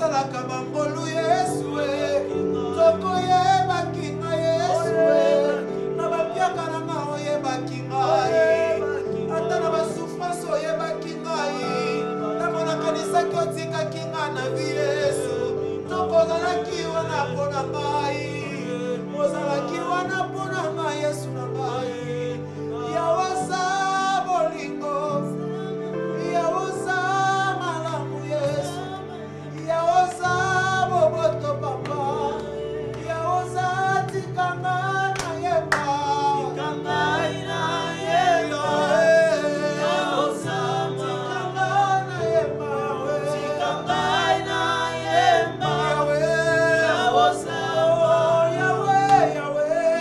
osalaka bambolu Yesu tokoyeba kinga Yesu na bapiaka na nga oyebaki ngai ata na basouffrance oyebaki ngai ntango nakanisaki otikaki nga na vi Yesu tokozalaki wana mpo na ngai ozalaki wana mpo na ngai Yesu na ngai yawaza bolingo yawaza malamu Yesu yawaza boboto papa yawaza tikanga na yeba tikanga na yeba yawaza tikanga na yeba tikanga na yeba yawaza Yahweh Yahweh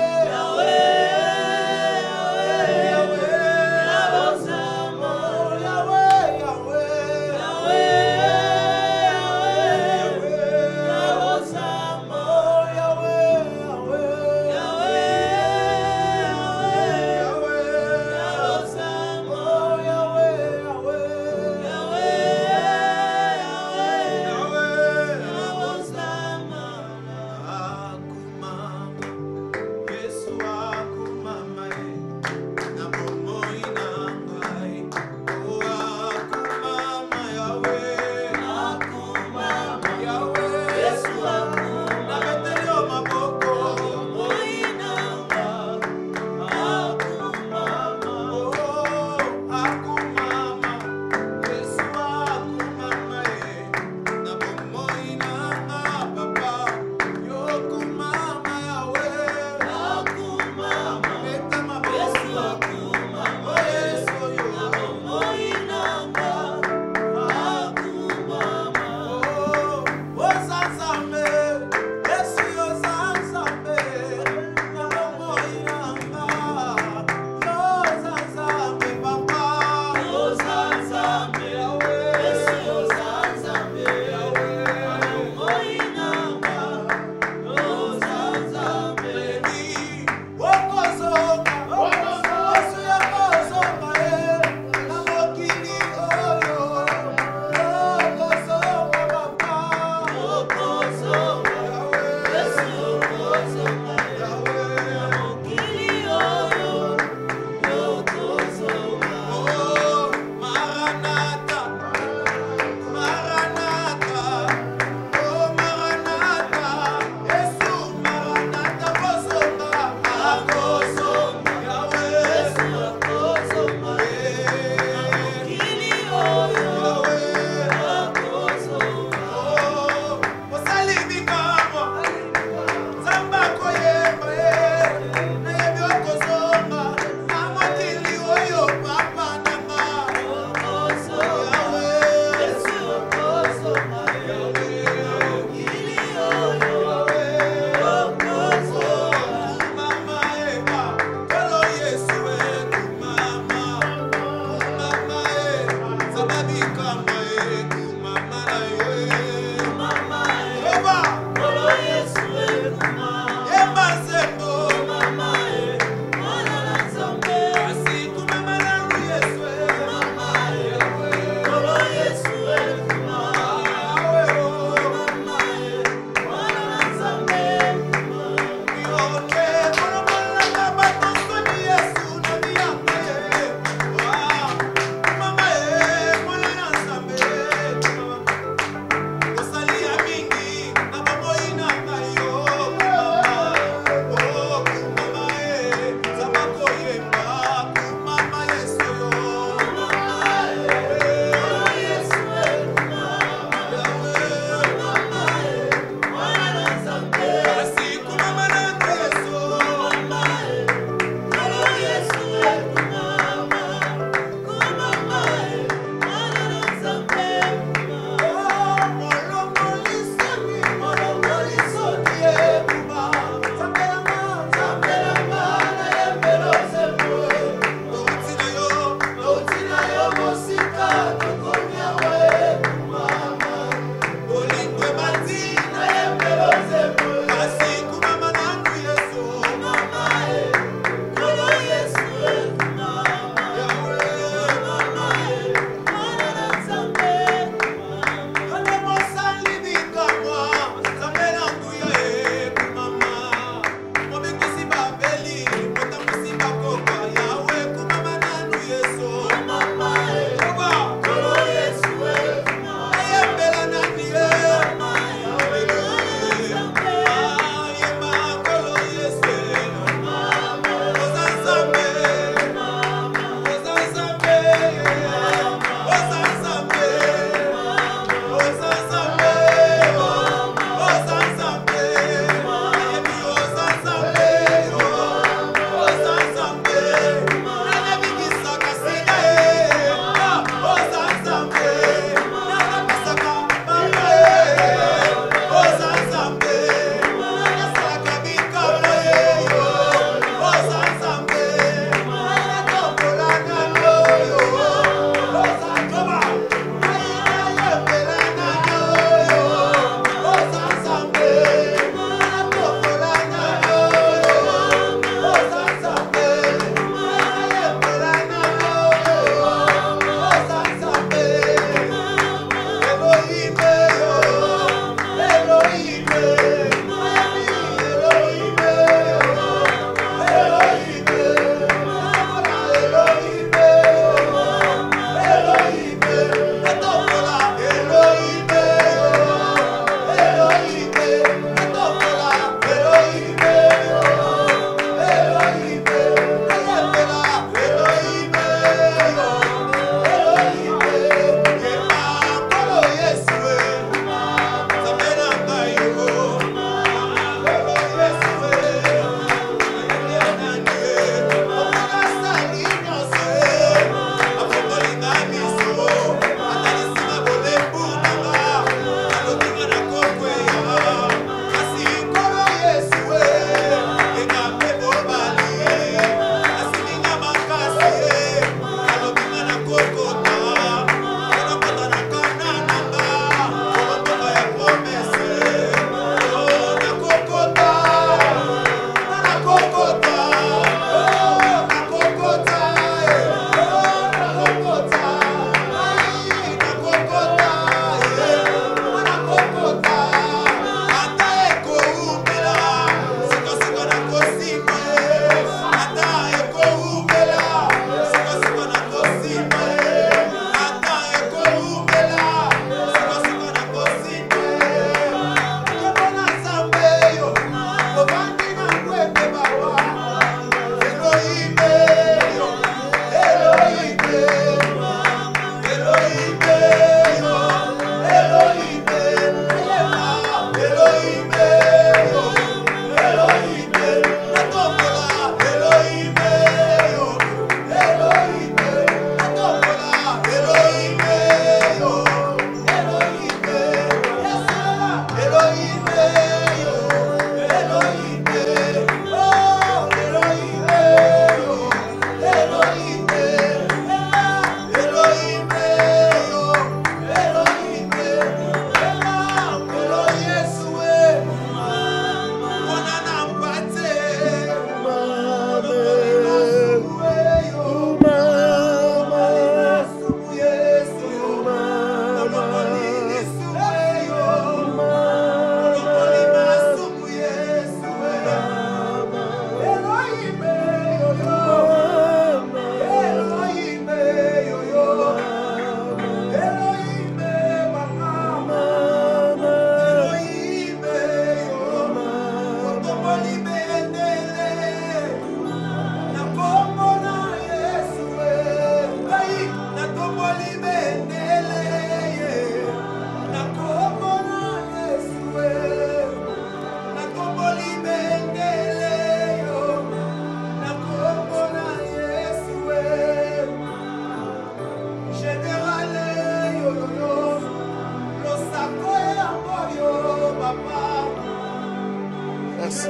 Merci.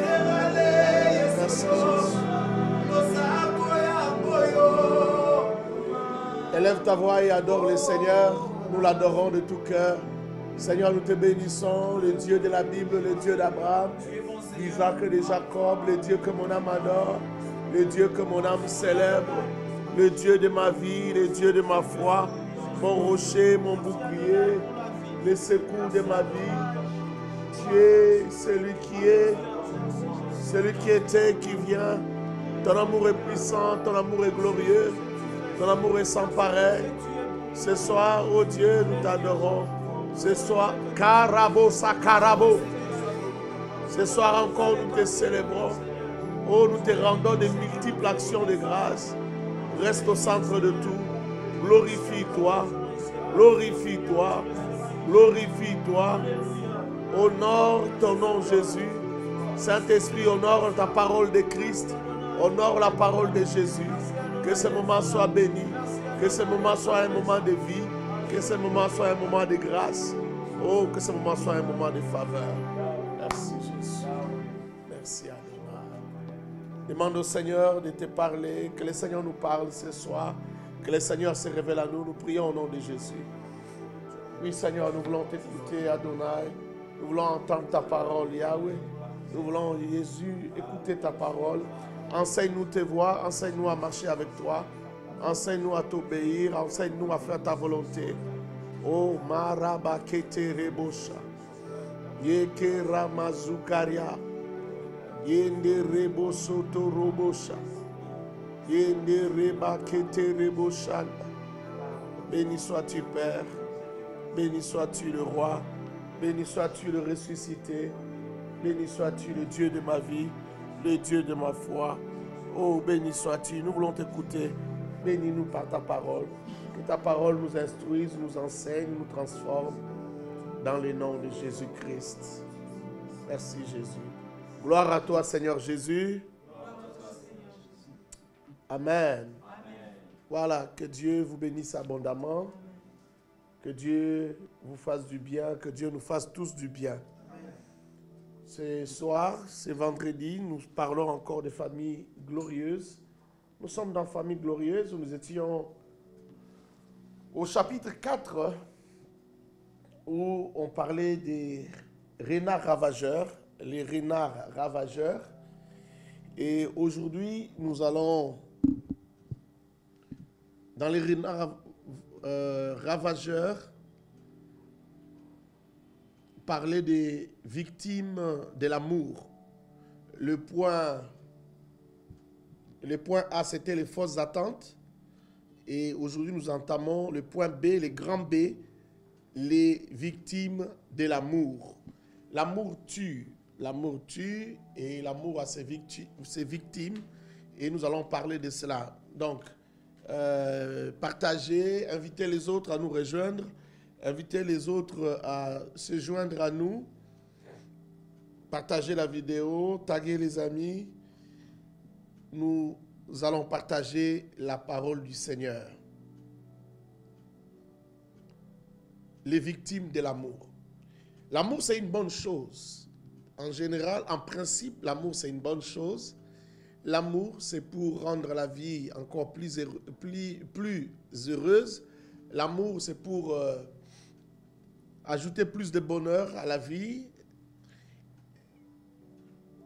Merci Jésus. Élève ta voix et adore le Seigneur. Nous l'adorons de tout cœur. Seigneur, nous te bénissons, le Dieu de la Bible, le Dieu d'Abraham, d'Isaac et de Jacob, le Dieu que mon âme adore, le Dieu que mon âme célèbre, le Dieu de ma vie, le Dieu de ma foi, mon rocher, mon bouclier, le secours de ma vie. Tu es celui qui était, qui vient. Ton amour est puissant, ton amour est glorieux, ton amour est sans pareil. Ce soir, oh Dieu, nous t'adorons. Ce soir, Karabo Sakarabo. Ce soir encore, nous te célébrons. Oh, nous te rendons des multiples actions de grâce. Reste au centre de tout. Glorifie-toi. Glorifie-toi. Glorifie-toi. Honore ton nom, Jésus. Saint-Esprit, honore ta parole de Christ. Honore la parole de Jésus. Que ce moment soit béni. Que ce moment soit un moment de vie. Que ce moment soit un moment de grâce. Oh, que ce moment soit un moment de faveur. Merci Jésus. Merci Adonai. Demande au Seigneur de te parler. Que le Seigneur nous parle ce soir. Que le Seigneur se révèle à nous. Nous prions au nom de Jésus. Oui Seigneur, nous voulons t'écouter Adonai. Nous voulons entendre ta parole Yahweh. Nous voulons Jésus écouter ta parole. Enseigne-nous tes voies. Enseigne-nous à marcher avec toi. Enseigne-nous à t'obéir, enseigne-nous à faire ta volonté. Oh, Marabakete Rebosha. Yeke Ramazukaria. Yende Rebosoto Robosha. Yende Rebakete Rebosha. Béni sois-tu, Père. Béni sois-tu, le Roi. Béni sois-tu, le ressuscité. Béni sois-tu, le Dieu de ma vie, le Dieu de ma foi. Oh, béni sois-tu. Nous voulons t'écouter. Bénis-nous par ta parole. Que ta parole nous instruise, nous enseigne, nous transforme dans le nom de Jésus-Christ. Merci Jésus. Gloire à toi Seigneur Jésus. Amen. Voilà, que Dieu vous bénisse abondamment. Que Dieu vous fasse du bien. Que Dieu nous fasse tous du bien. Ce soir, ce vendredi, nous parlons encore de familles glorieuses. Nous sommes dans Famille Glorieuse où nous étions au chapitre 4 où on parlait des renards ravageurs, les renards ravageurs. Et aujourd'hui, nous allons dans les renards ravageurs parler des victimes de l'amour. Le point A, c'était les fausses attentes. Et aujourd'hui, nous entamons le point B, les grands B, les victimes de l'amour. L'amour tue. L'amour tue et l'amour a ses victimes. Et nous allons parler de cela. Donc, partagez, invitez les autres à nous rejoindre. Invitez les autres à se joindre à nous. Partagez la vidéo, taguez les amis. Nous allons partager la parole du Seigneur. Les victimes de l'amour. L'amour, c'est une bonne chose. En général, en principe, l'amour, c'est une bonne chose. L'amour, c'est pour rendre la vie encore plus heureuse. L'amour, c'est pour ajouter plus de bonheur à la vie.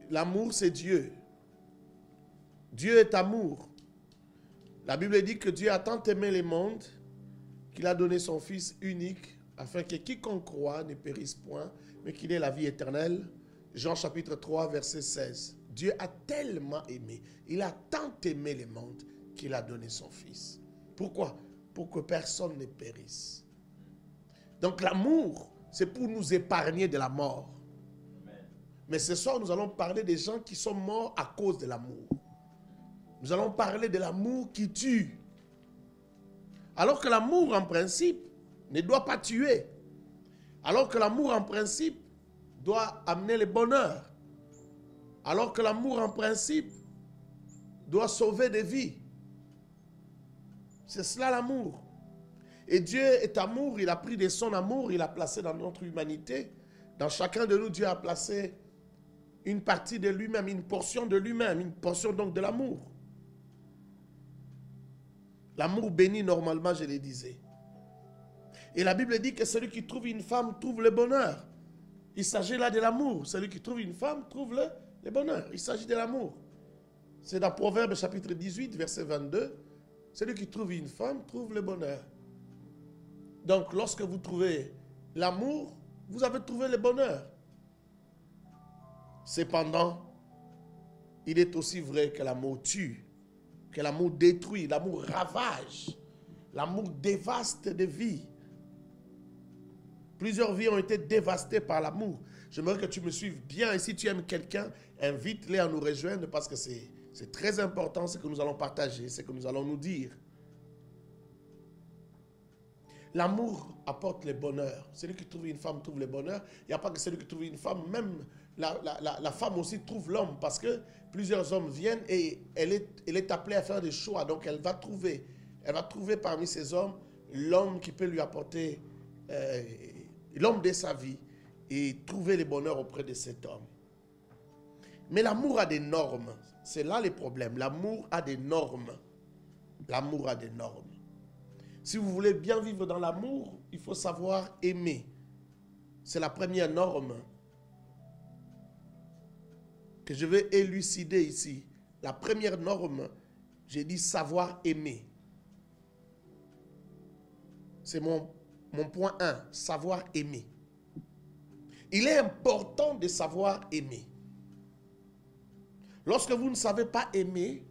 L'amour, c'est Dieu. Dieu est amour. La Bible dit que Dieu a tant aimé le monde qu'il a donné son Fils unique afin que quiconque croit ne périsse point, mais qu'il ait la vie éternelle. Jean chapitre 3, verset 16. Dieu a tellement aimé, il a tant aimé le monde qu'il a donné son Fils. Pourquoi? Pour que personne ne périsse. Donc l'amour, c'est pour nous épargner de la mort. Mais ce soir, nous allons parler des gens qui sont morts à cause de l'amour. Nous allons parler de l'amour qui tue. Alors que l'amour, en principe, ne doit pas tuer. Alors que l'amour, en principe, doit amener le bonheur. Alors que l'amour, en principe, doit sauver des vies. C'est cela l'amour. Et Dieu est amour, il a pris de son amour, il a placé dans notre humanité. Dans chacun de nous, Dieu a placé une partie de lui-même, une portion de lui-même, une portion donc de l'amour. L'amour béni, normalement, je le disais. Et la Bible dit que celui qui trouve une femme trouve le bonheur. Il s'agit là de l'amour. Celui qui trouve une femme trouve le bonheur. Il s'agit de l'amour. C'est dans Proverbe chapitre 18, verset 22. Celui qui trouve une femme trouve le bonheur. Donc, lorsque vous trouvez l'amour, vous avez trouvé le bonheur. Cependant, il est aussi vrai que l'amour tue, que l'amour détruit, l'amour ravage, l'amour dévaste des vies. Plusieurs vies ont été dévastées par l'amour. J'aimerais que tu me suives bien. Et si tu aimes quelqu'un, invite-les à nous rejoindre parce que c'est très important ce que nous allons partager, ce que nous allons nous dire. L'amour apporte le bonheur. Celui qui trouve une femme trouve le bonheur. Il n'y a pas que celui qui trouve une femme, même la femme aussi trouve l'homme parce que plusieurs hommes viennent et elle est appelée à faire des choix. Donc elle va trouver parmi ces hommes l'homme qui peut lui apporter l'homme de sa vie et trouver le bonheur auprès de cet homme. Mais l'amour a des normes. C'est là le problème. L'amour a des normes. L'amour a des normes. Si vous voulez bien vivre dans l'amour, il faut savoir aimer. C'est la première norme que je vais élucider ici. La première norme, j'ai dit savoir aimer. C'est mon point 1, savoir aimer. Il est important de savoir aimer. Lorsque vous ne savez pas aimer,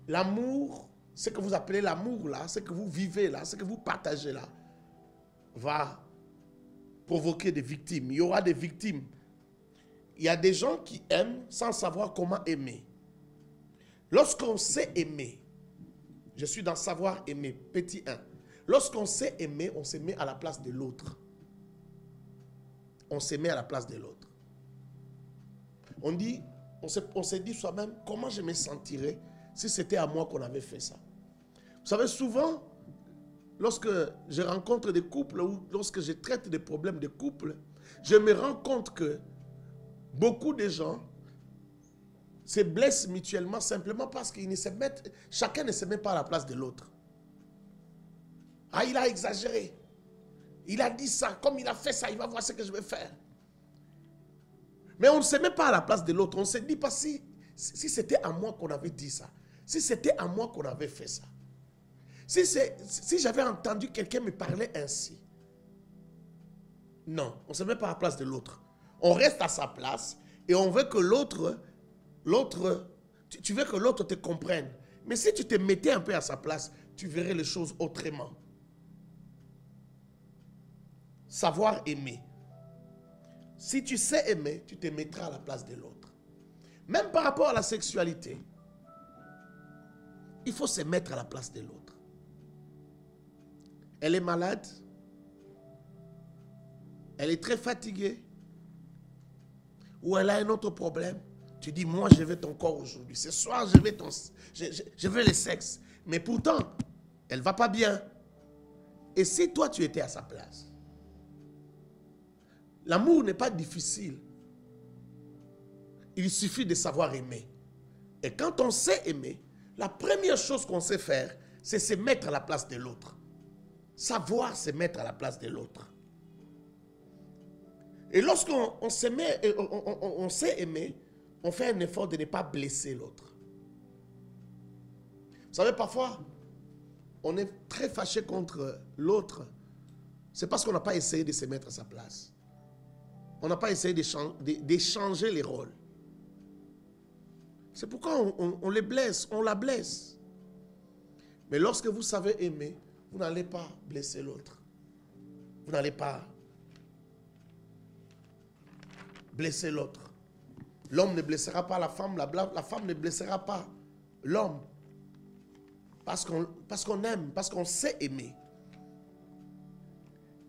l'amour, ce que vous appelez l'amour là, ce que vous vivez là, ce que vous partagez là, va provoquer des victimes. Il y aura des victimes. Il y a des gens qui aiment sans savoir comment aimer. Lorsqu'on sait aimer, je suis dans savoir aimer, petit 1. Lorsqu'on sait aimer, on se met à la place de l'autre. On se met à la place de l'autre. On se dit soi-même, comment je me sentirais si c'était à moi qu'on avait fait ça. Vous savez, souvent, lorsque je rencontre des couples ou lorsque je traite des problèmes de couple, je me rends compte que beaucoup de gens se blessent mutuellement simplement parce qu'ils ne se mettent, chacun ne se met pas à la place de l'autre. Ah, il a exagéré. Il a dit ça, comme il a fait ça, il va voir ce que je vais faire. Mais on ne se met pas à la place de l'autre. On ne se dit pas si c'était à moi qu'on avait dit ça. Si c'était à moi qu'on avait fait ça. Si j'avais entendu quelqu'un me parler ainsi. Non, on ne se met pas à la place de l'autre. On reste à sa place et on veut que l'autre, tu veux que l'autre te comprenne. Mais si tu te mettais un peu à sa place, tu verrais les choses autrement. Savoir aimer. Si tu sais aimer, tu te mettras à la place de l'autre. Même par rapport à la sexualité, il faut se mettre à la place de l'autre. Elle est malade. Elle est très fatiguée. Ou elle a un autre problème. Tu dis, moi je veux ton corps aujourd'hui. Ce soir, je veux le sexe. Mais pourtant, elle ne va pas bien. Et si toi tu étais à sa place? L'amour n'est pas difficile. Il suffit de savoir aimer. Et quand on sait aimer, la première chose qu'on sait faire, c'est se mettre à la place de l'autre. Savoir se mettre à la place de l'autre. Et lorsqu'on on sait aimer, on fait un effort de ne pas blesser l'autre. Vous savez, parfois, on est très fâché contre l'autre. C'est parce qu'on n'a pas essayé de se mettre à sa place. On n'a pas essayé d'échanger les rôles. C'est pourquoi on les blesse, on la blesse. Mais lorsque vous savez aimer, vous n'allez pas blesser l'autre. Vous n'allez pas blesser l'autre. L'homme ne blessera pas la femme, la femme ne blessera pas l'homme. Parce qu'on aime, parce qu'on sait aimer.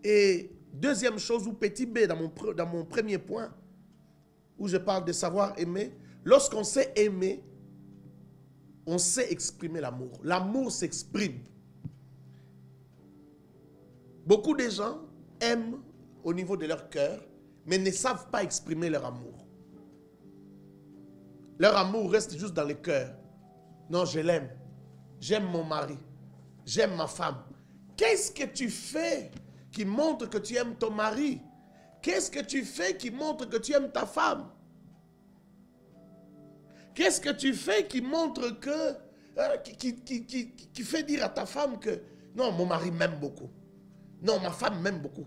Et deuxième chose, ou petit b dans mon premier point, où je parle de savoir aimer, lorsqu'on sait aimer, on sait exprimer l'amour. L'amour s'exprime. Beaucoup de gens aiment au niveau de leur cœur, mais ne savent pas exprimer leur amour. Leur amour reste juste dans le cœur. Non, je l'aime. J'aime mon mari. J'aime ma femme. Qu'est-ce que tu fais qui montre que tu aimes ton mari? Qu'est-ce que tu fais qui montre que tu aimes ta femme? Qu'est-ce que tu fais qui montre que... qui fait dire à ta femme que... Non, mon mari m'aime beaucoup. Non, ma femme m'aime beaucoup.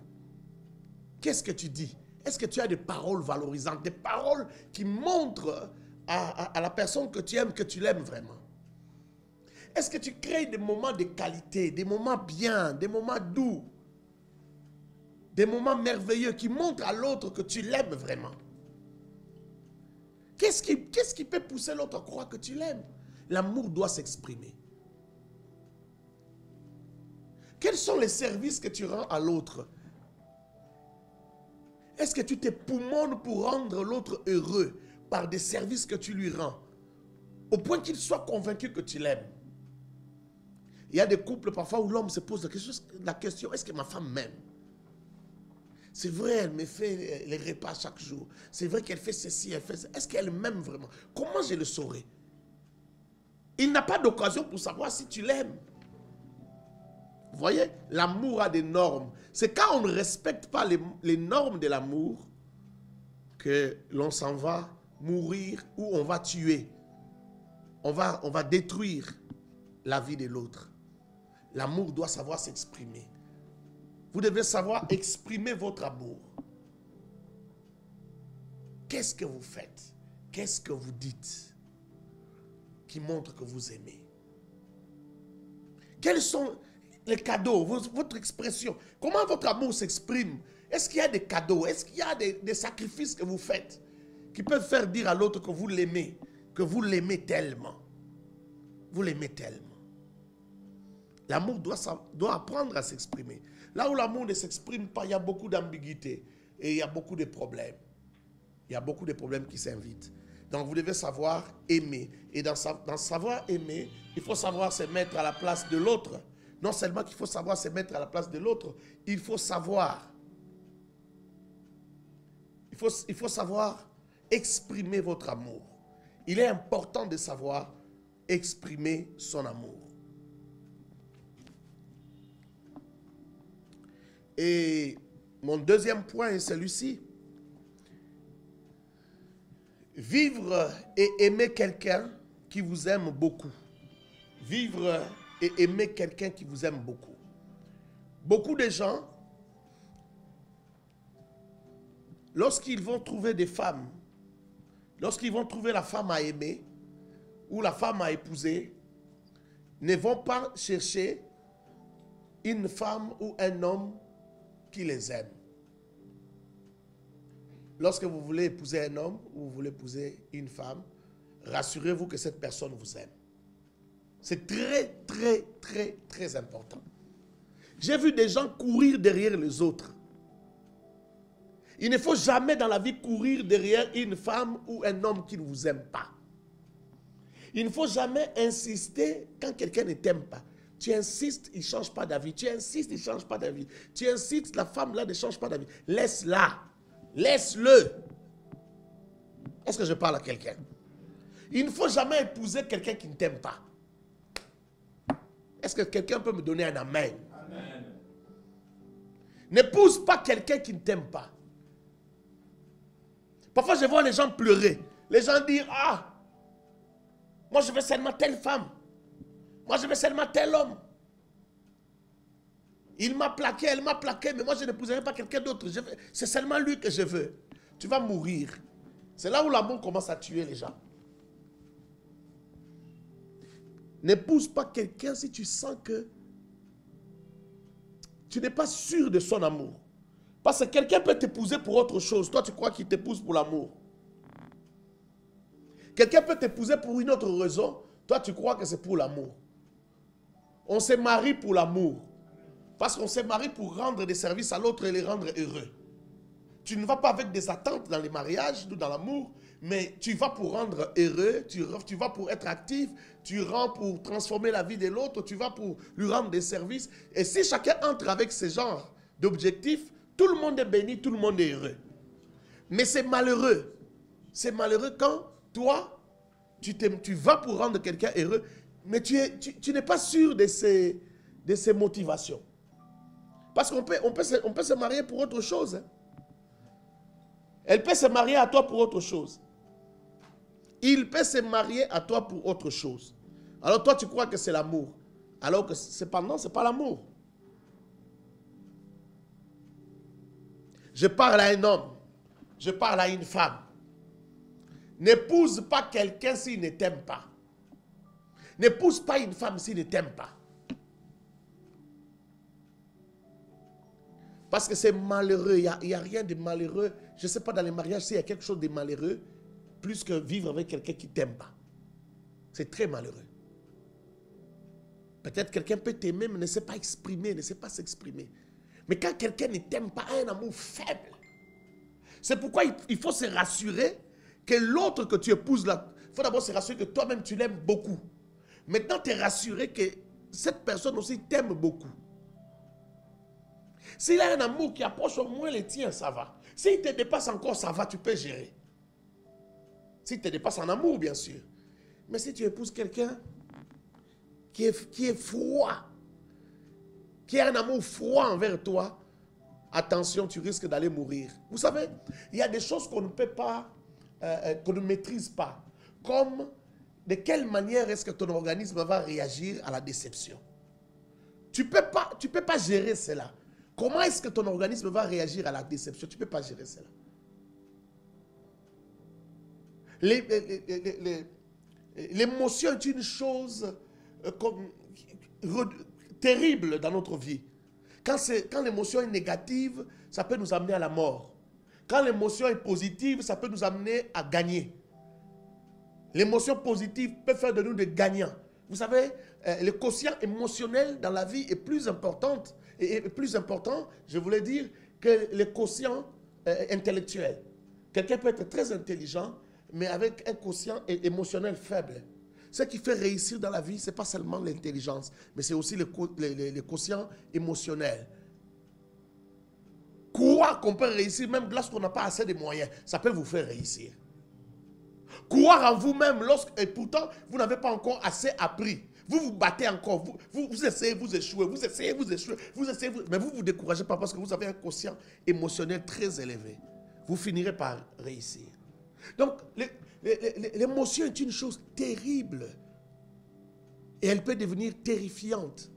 Qu'est-ce que tu dis? Est-ce que tu as des paroles valorisantes, des paroles qui montrent à la personne que tu aimes, que tu l'aimes vraiment? Est-ce que tu crées des moments de qualité, des moments bien, des moments doux, des moments merveilleux qui montrent à l'autre que tu l'aimes vraiment? Qu'est-ce qui peut pousser l'autre à croire que tu l'aimes? L'amour doit s'exprimer. Quels sont les services que tu rends à l'autre? Est-ce que tu t'époumones pour rendre l'autre heureux par des services que tu lui rends, au point qu'il soit convaincu que tu l'aimes? Il y a des couples parfois où l'homme se pose la question, est-ce que ma femme m'aime? C'est vrai, elle me fait les repas chaque jour. C'est vrai qu'elle fait ceci, elle fait ça. Est-ce qu'elle m'aime vraiment? Comment je le saurai? Il n'a pas d'occasion pour savoir si tu l'aimes. Vous voyez, l'amour a des normes. C'est quand on ne respecte pas les normes de l'amour que l'on s'en va mourir ou on va tuer. On va détruire la vie de l'autre. L'amour doit savoir s'exprimer. Vous devez savoir exprimer votre amour. Qu'est-ce que vous faites? Qu'est-ce que vous dites qui montre que vous aimez? Quels sont les cadeaux, votre expression? Comment votre amour s'exprime? Est-ce qu'il y a des cadeaux? Est-ce qu'il y a des sacrifices que vous faites qui peuvent faire dire à l'autre que vous l'aimez tellement? Vous l'aimez tellement. L'amour doit apprendre à s'exprimer. Là où l'amour ne s'exprime pas, il y a beaucoup d'ambiguïté et il y a beaucoup de problèmes. Il y a beaucoup de problèmes qui s'invitent. Donc vous devez savoir aimer. Et dans savoir aimer, il faut savoir se mettre à la place de l'autre. Non seulement qu'il faut savoir se mettre à la place de l'autre, il faut savoir exprimer votre amour. Il est important de savoir exprimer son amour. Et mon deuxième point est celui-ci. Vivre et aimer quelqu'un qui vous aime beaucoup. Vivre et aimer quelqu'un qui vous aime beaucoup. Beaucoup de gens, lorsqu'ils vont trouver des femmes, lorsqu'ils vont trouver la femme à aimer ou la femme à épouser, ne vont pas chercher une femme ou un homme qui les aime. Lorsque vous voulez épouser un homme ou vous voulez épouser une femme, rassurez-vous que cette personne vous aime. C'est très, très, très, très important. J'ai vu des gens courir derrière les autres. Il ne faut jamais dans la vie courir derrière une femme ou un homme qui ne vous aime pas. Il ne faut jamais insister quand quelqu'un ne t'aime pas. Tu insistes, il ne change pas d'avis. Tu insistes, il ne change pas d'avis. Tu insistes, la femme là ne change pas d'avis. Laisse-la. Laisse-le. Est-ce que je parle à quelqu'un? Il ne faut jamais épouser quelqu'un qui ne t'aime pas. Est-ce que quelqu'un peut me donner un amen? Amen. N'épouse pas quelqu'un qui ne t'aime pas. Parfois, je vois les gens pleurer. Les gens dire, ah, moi je veux seulement telle femme. Moi je veux seulement tel homme. Il m'a plaqué, elle m'a plaqué, mais moi je n'épouserai pas quelqu'un d'autre. C'est seulement lui que je veux. Tu vas mourir. C'est là où l'amour commence à tuer les gens. N'épouse pas quelqu'un si tu sens que tu n'es pas sûr de son amour. Parce que quelqu'un peut t'épouser pour autre chose. Toi, tu crois qu'il t'épouse pour l'amour. Quelqu'un peut t'épouser pour une autre raison. Toi, tu crois que c'est pour l'amour. On se marie pour l'amour. Parce qu'on se marie pour rendre des services à l'autre et les rendre heureux. Tu ne vas pas avec des attentes dans les mariages ou dans l'amour, mais tu vas pour rendre heureux, tu vas pour être actif, tu rends pour transformer la vie de l'autre, tu vas pour lui rendre des services. Et si chacun entre avec ce genre d'objectifs, tout le monde est béni, tout le monde est heureux. Mais c'est malheureux. C'est malheureux quand toi, tu vas pour rendre quelqu'un heureux, mais tu n'es pas sûr de ses motivations. Parce qu'on peut se marier pour autre chose. Hein. Elle peut se marier à toi pour autre chose. Il peut se marier à toi pour autre chose. Alors toi, tu crois que c'est l'amour. Alors que cependant, ce n'est pas l'amour. Je parle à un homme. Je parle à une femme. N'épouse pas quelqu'un s'il ne t'aime pas. N'épouse pas une femme s'il ne t'aime pas. Parce que c'est malheureux. Il n'y a rien de malheureux. Je ne sais pas dans les mariages s'il y a quelque chose de malheureux plus que vivre avec quelqu'un qui ne t'aime pas. C'est très malheureux. Peut-être quelqu'un peut t'aimer mais ne sait pas exprimer, ne sait pas s'exprimer. Mais quand quelqu'un ne t'aime pas, a un amour faible. C'est pourquoi il faut se rassurer que l'autre que tu épouses là, il faut d'abord se rassurer que toi-même tu l'aimes beaucoup. Maintenant, tu es rassuré que cette personne aussi t'aime beaucoup. S'il a un amour qui approche au moins les tiens, ça va. S'il te dépasse encore, ça va, tu peux gérer. S'il te dépasse en amour, bien sûr. Mais si tu épouses quelqu'un qui est froid, qui a un amour froid envers toi, attention, tu risques d'aller mourir. Vous savez, il y a des choses qu'on ne peut pas, qu'on ne maîtrise pas. Comme de quelle manière est-ce que ton organisme va réagir à la déception. Tu peux pas gérer cela. Comment est-ce que ton organisme va réagir à la déception? Tu ne peux pas gérer cela. L'émotion est une chose terrible dans notre vie. Quand l'émotion est négative, ça peut nous amener à la mort. Quand l'émotion est positive, ça peut nous amener à gagner. L'émotion positive peut faire de nous des gagnants. Vous savez, le quotient émotionnel dans la vie est plus important, je voulais dire, que le quotient intellectuel. Quelqu'un peut être très intelligent, mais avec un quotient émotionnel faible. Ce qui fait réussir dans la vie, ce n'est pas seulement l'intelligence, mais c'est aussi le quotient émotionnel. Croire qu'on peut réussir, même lorsqu'on n'a pas assez de moyens, ça peut vous faire réussir. Croire en vous-même, et pourtant, vous n'avez pas encore assez appris. Vous vous battez encore, vous essayez, vous échouez, vous essayez, mais vous ne vous découragez pas parce que vous avez un quotient émotionnel très élevé. Vous finirez par réussir. Donc, l'émotion est une chose terrible. Et elle peut devenir terrifiante.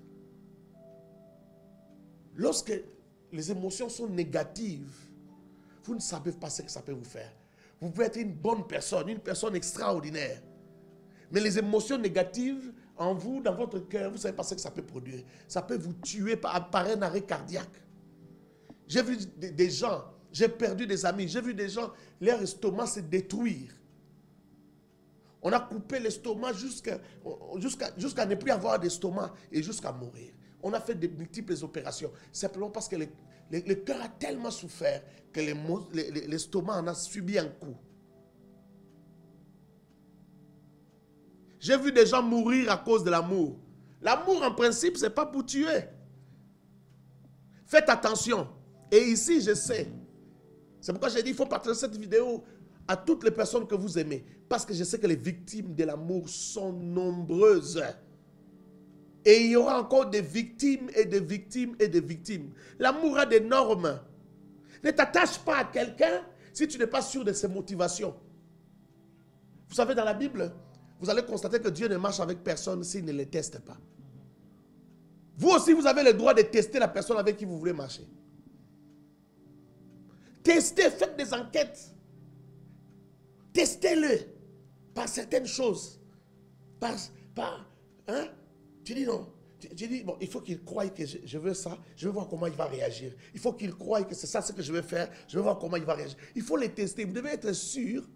Lorsque les émotions sont négatives, vous ne savez pas ce que ça peut vous faire. Vous pouvez être une bonne personne, une personne extraordinaire. Mais les émotions négatives, en vous, dans votre cœur, vous ne savez pas ce que ça peut produire. Ça peut vous tuer par un arrêt cardiaque. J'ai vu des gens, j'ai perdu des amis, j'ai vu des gens, leur estomac se détruire. On a coupé l'estomac jusqu'à ne plus avoir d'estomac et jusqu'à mourir. On a fait de multiples opérations, simplement parce que le cœur a tellement souffert que l'estomac en a subi un coup. J'ai vu des gens mourir à cause de l'amour. L'amour, en principe, ce n'est pas pour tuer. Faites attention. Et ici, je sais. C'est pourquoi j'ai dit qu'il faut partager cette vidéo à toutes les personnes que vous aimez. Parce que je sais que les victimes de l'amour sont nombreuses. Et il y aura encore des victimes et des victimes et des victimes. L'amour a des normes. Ne t'attache pas à quelqu'un si tu n'es pas sûr de ses motivations. Vous savez, dans la Bible, vous allez constater que Dieu ne marche avec personne s'il ne les teste pas. Vous aussi, vous avez le droit de tester la personne avec qui vous voulez marcher. Testez, faites des enquêtes. Testez-le par certaines choses. Hein? Tu dis non. Tu dis, bon, il faut qu'il croie que je veux ça. Je veux voir comment il va réagir. Il faut qu'il croie que c'est ça ce que je vais faire. Je veux voir comment il va réagir. Il faut les tester. Vous devez être sûr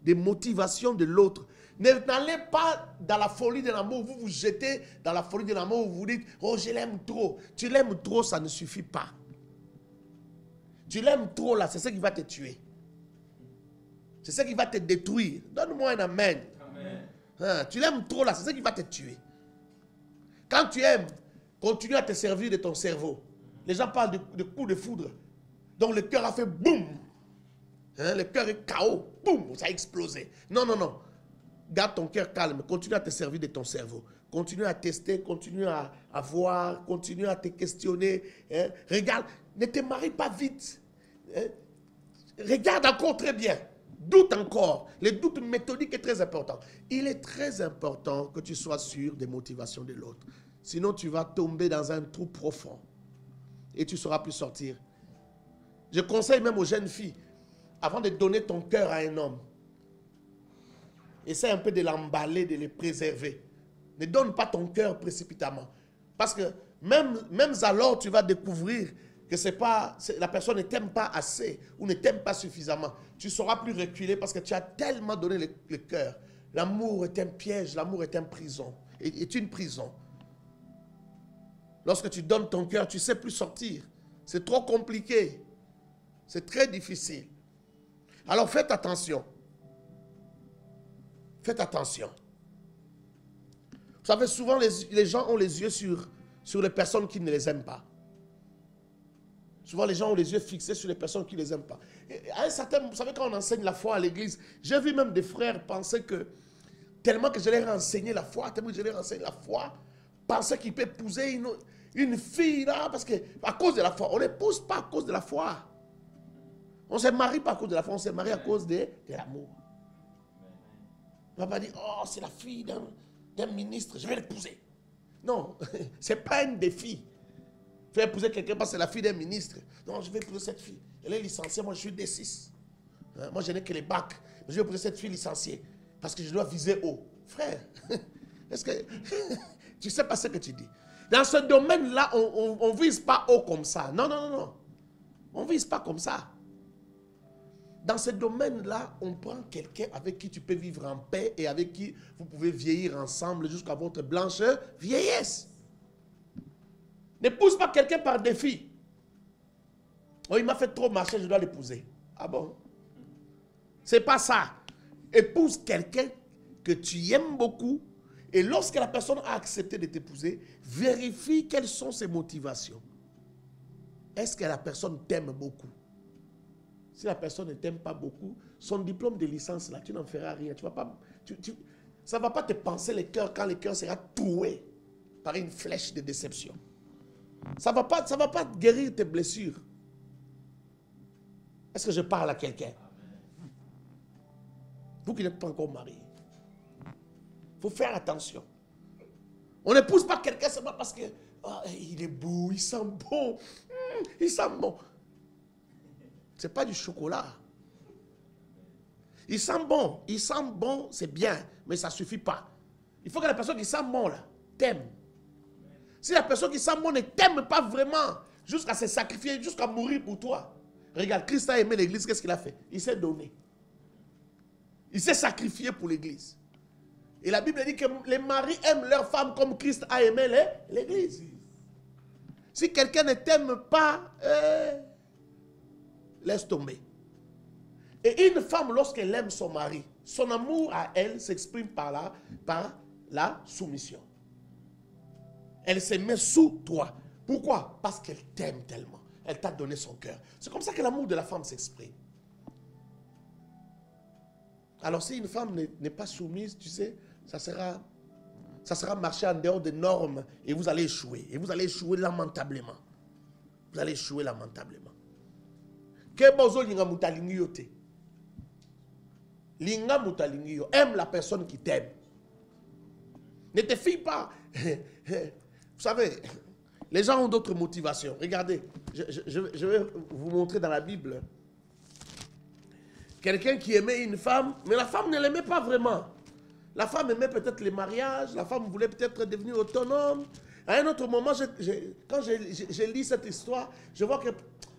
des motivations de l'autre. N'allez pas dans la folie de l'amour. Vous vous jetez dans la folie de l'amour. Vous vous dites, oh, je l'aime trop. Tu l'aimes trop, ça ne suffit pas. Tu l'aimes trop là, c'est ce qui va te tuer. C'est ce qui va te détruire. Donne-moi un amen. Amen. Hein, tu l'aimes trop là, c'est ce qui va te tuer. Quand tu aimes, continue à te servir de ton cerveau. Les gens parlent de coups de foudre. Donc le cœur a fait boum. Hein, le cœur est KO. Boum, ça a explosé. Non, non, non. garde ton cœur calme, continue à te servir de ton cerveau. Continue à tester, continue à voir, continue à te questionner. Hein. Regarde, ne te marie pas vite. Hein. Regarde encore très bien. Doute encore. Le doute méthodique est très important. Il est très important que tu sois sûr des motivations de l'autre. Sinon, tu vas tomber dans un trou profond. Et tu ne sauras plus sortir. Je conseille même aux jeunes filles, avant de donner ton cœur à un homme, essaie un peu de l'emballer, de le préserver. Ne donne pas ton cœur précipitamment. Parce que même alors, tu vas découvrir que la personne ne t'aime pas assez ou ne t'aime pas suffisamment. Tu ne sauras plus reculer parce que tu as tellement donné le cœur. L'amour est un piège, l'amour est une prison. Est une prison. Lorsque tu donnes ton cœur, tu ne sais plus sortir. C'est trop compliqué. C'est très difficile. Alors faites attention. Faites attention. Vous savez, souvent les gens ont les yeux sur les personnes qui ne les aiment pas. Souvent, les gens ont les yeux fixés sur les personnes qui ne les aiment pas. Et à un certain moment, vous savez, quand on enseigne la foi à l'église, j'ai vu même des frères penser que, tellement que je leur ai enseigné la foi, pensaient qu'ils peuvent épouser une fille là, parce que, à cause de la foi. On n'épouse pas à cause de la foi. On ne se marie pas à cause de la foi, on se marie à cause de l'amour. On ne va pas dire, oh, c'est la fille d'un ministre, je vais l'épouser. Non, ce n'est pas un défi. Je vais épouser quelqu'un parce que c'est la fille d'un ministre. Non, je vais épouser cette fille. Elle est licenciée, moi je suis D6. Hein, moi je n'ai que les bacs. Mais je vais épouser cette fille licenciée parce que je dois viser haut. Frère, est-ce que tu ne sais pas ce que tu dis? Dans ce domaine-là, on ne vise pas haut comme ça. Non, non, non, non. On ne vise pas comme ça. Dans ce domaine-là, on prend quelqu'un avec qui tu peux vivre en paix et avec qui vous pouvez vieillir ensemble jusqu'à votre blanche vieillesse. N'épouse pas quelqu'un par défi. Oh, il m'a fait trop marcher, je dois l'épouser. Ah bon? C'est pas ça. Épouse quelqu'un que tu aimes beaucoup et lorsque la personne a accepté de t'épouser, vérifie quelles sont ses motivations. Est-ce que la personne t'aime beaucoup? Si la personne ne t'aime pas beaucoup, son diplôme de licence là, tu n'en feras rien. Tu vas pas, ça ne va pas te penser le cœur quand le cœur sera troué par une flèche de déception. Ça ne va pas guérir tes blessures. Est-ce que je parle à quelqu'un? Vous qui n'êtes pas encore marié. Il faut faire attention. On n'épouse pas quelqu'un seulement parce que il est beau, il sent bon. Il sent bon. Ce n'est pas du chocolat. Il sent bon, c'est bien, mais ça ne suffit pas. Il faut que la personne qui sent bon là, t'aime. Si la personne qui sent bon ne t'aime pas vraiment, jusqu'à se sacrifier, jusqu'à mourir pour toi. Regarde, Christ a aimé l'église, qu'est-ce qu'il a fait? Il s'est donné. Il s'est sacrifié pour l'église. Et la Bible dit que les maris aiment leurs femmes comme Christ a aimé l'église. Si quelqu'un ne t'aime pas, laisse tomber. Et une femme, lorsqu'elle aime son mari, son amour à elle s'exprime par la soumission. Elle se met sous toi. Pourquoi? Parce qu'elle t'aime tellement. Elle t'a donné son cœur. C'est comme ça que l'amour de la femme s'exprime. Alors si une femme n'est pas soumise, tu sais, ça sera marcher en dehors des normes et vous allez échouer. Et vous allez échouer lamentablement. Vous allez échouer lamentablement. Linga mutalingiyo. Aime la personne qui t'aime. Ne te fie pas. Vous savez, les gens ont d'autres motivations. Regardez, je vais vous montrer dans la Bible. Quelqu'un qui aimait une femme, mais la femme ne l'aimait pas vraiment. La femme aimait peut-être les mariages, la femme voulait peut-être devenir autonome. À un autre moment, quand je lis cette histoire, je vois que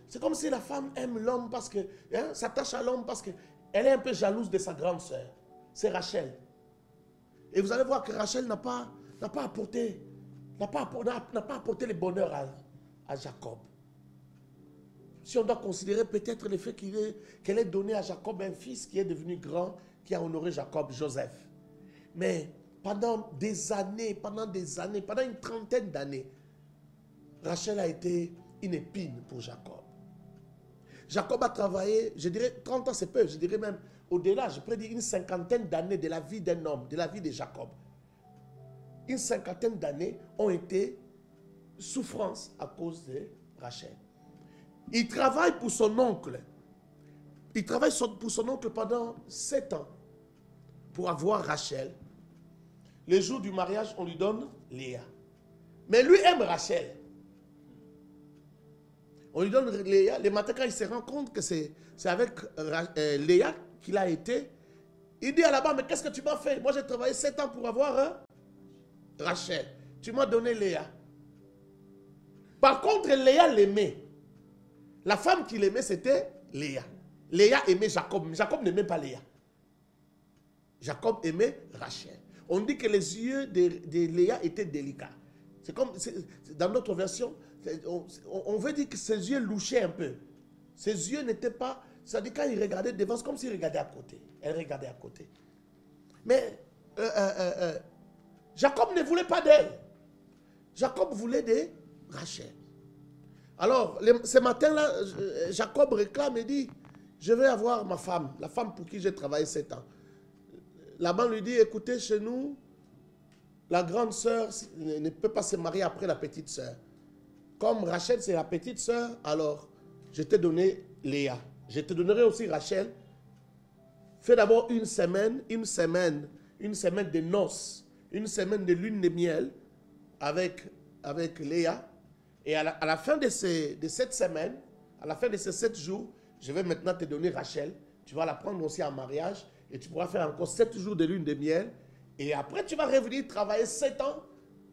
c'est comme si la femme aime l'homme parce que, s'attache à l'homme parce qu'elle est un peu jalouse de sa grande sœur. C'est Rachel. Et vous allez voir que Rachel n'a pas apporté le bonheur à Jacob. Si on doit considérer peut-être le fait qu'elle ait donné à Jacob un fils qui est devenu grand, qui a honoré Jacob, Joseph. Mais pendant des années, pendant une trentaine d'années, Rachel a été une épine pour Jacob. Jacob a travaillé, je dirais 30 ans c'est peu, je dirais même au-delà, je pourrais dire une cinquantaine d'années de la vie d'un homme, de la vie de Jacob. Une cinquantaine d'années ont été souffrance à cause de Rachel. Il travaille pour son oncle. Il travaille pour son oncle pendant 7 ans pour avoir Rachel. Le jour du mariage, on lui donne Léa. Mais lui aime Rachel. On lui donne Léa. Le matin, quand il se rend compte que c'est avec Léa qu'il a été, il dit à là-bas, mais qu'est-ce que tu m'as fait? Moi, j'ai travaillé 7 ans pour avoir Rachel. Tu m'as donné Léa. Par contre, Léa l'aimait. La femme qu'il aimait, c'était Léa. Léa aimait Jacob. Mais Jacob n'aimait pas Léa. Jacob aimait Rachel. On dit que les yeux de Léa étaient délicats. C'est comme, dans notre version, on veut dire que ses yeux louchaient un peu. Ses yeux n'étaient pas, c'est-à-dire quand il regardait devant, c'est comme s'il regardait à côté. Elle regardait à côté. Mais Jacob ne voulait pas d'elle. Jacob voulait de Rachel. Alors, ce matin-là, Jacob réclame et dit, je vais avoir ma femme, la femme pour qui j'ai travaillé 7 ans. Laban lui dit, écoutez, chez nous, la grande sœur ne peut pas se marier après la petite sœur. Comme Rachel, c'est la petite sœur, alors je t'ai donné Léa. Je te donnerai aussi Rachel. Fais d'abord une semaine de noces, une semaine de lune de miel avec Léa. Et à la fin de cette semaine, à la fin de ces 7 jours, je vais maintenant te donner Rachel. Tu vas la prendre aussi en mariage et tu pourras faire encore 7 jours de lune de miel. Et après, tu vas revenir travailler 7 ans,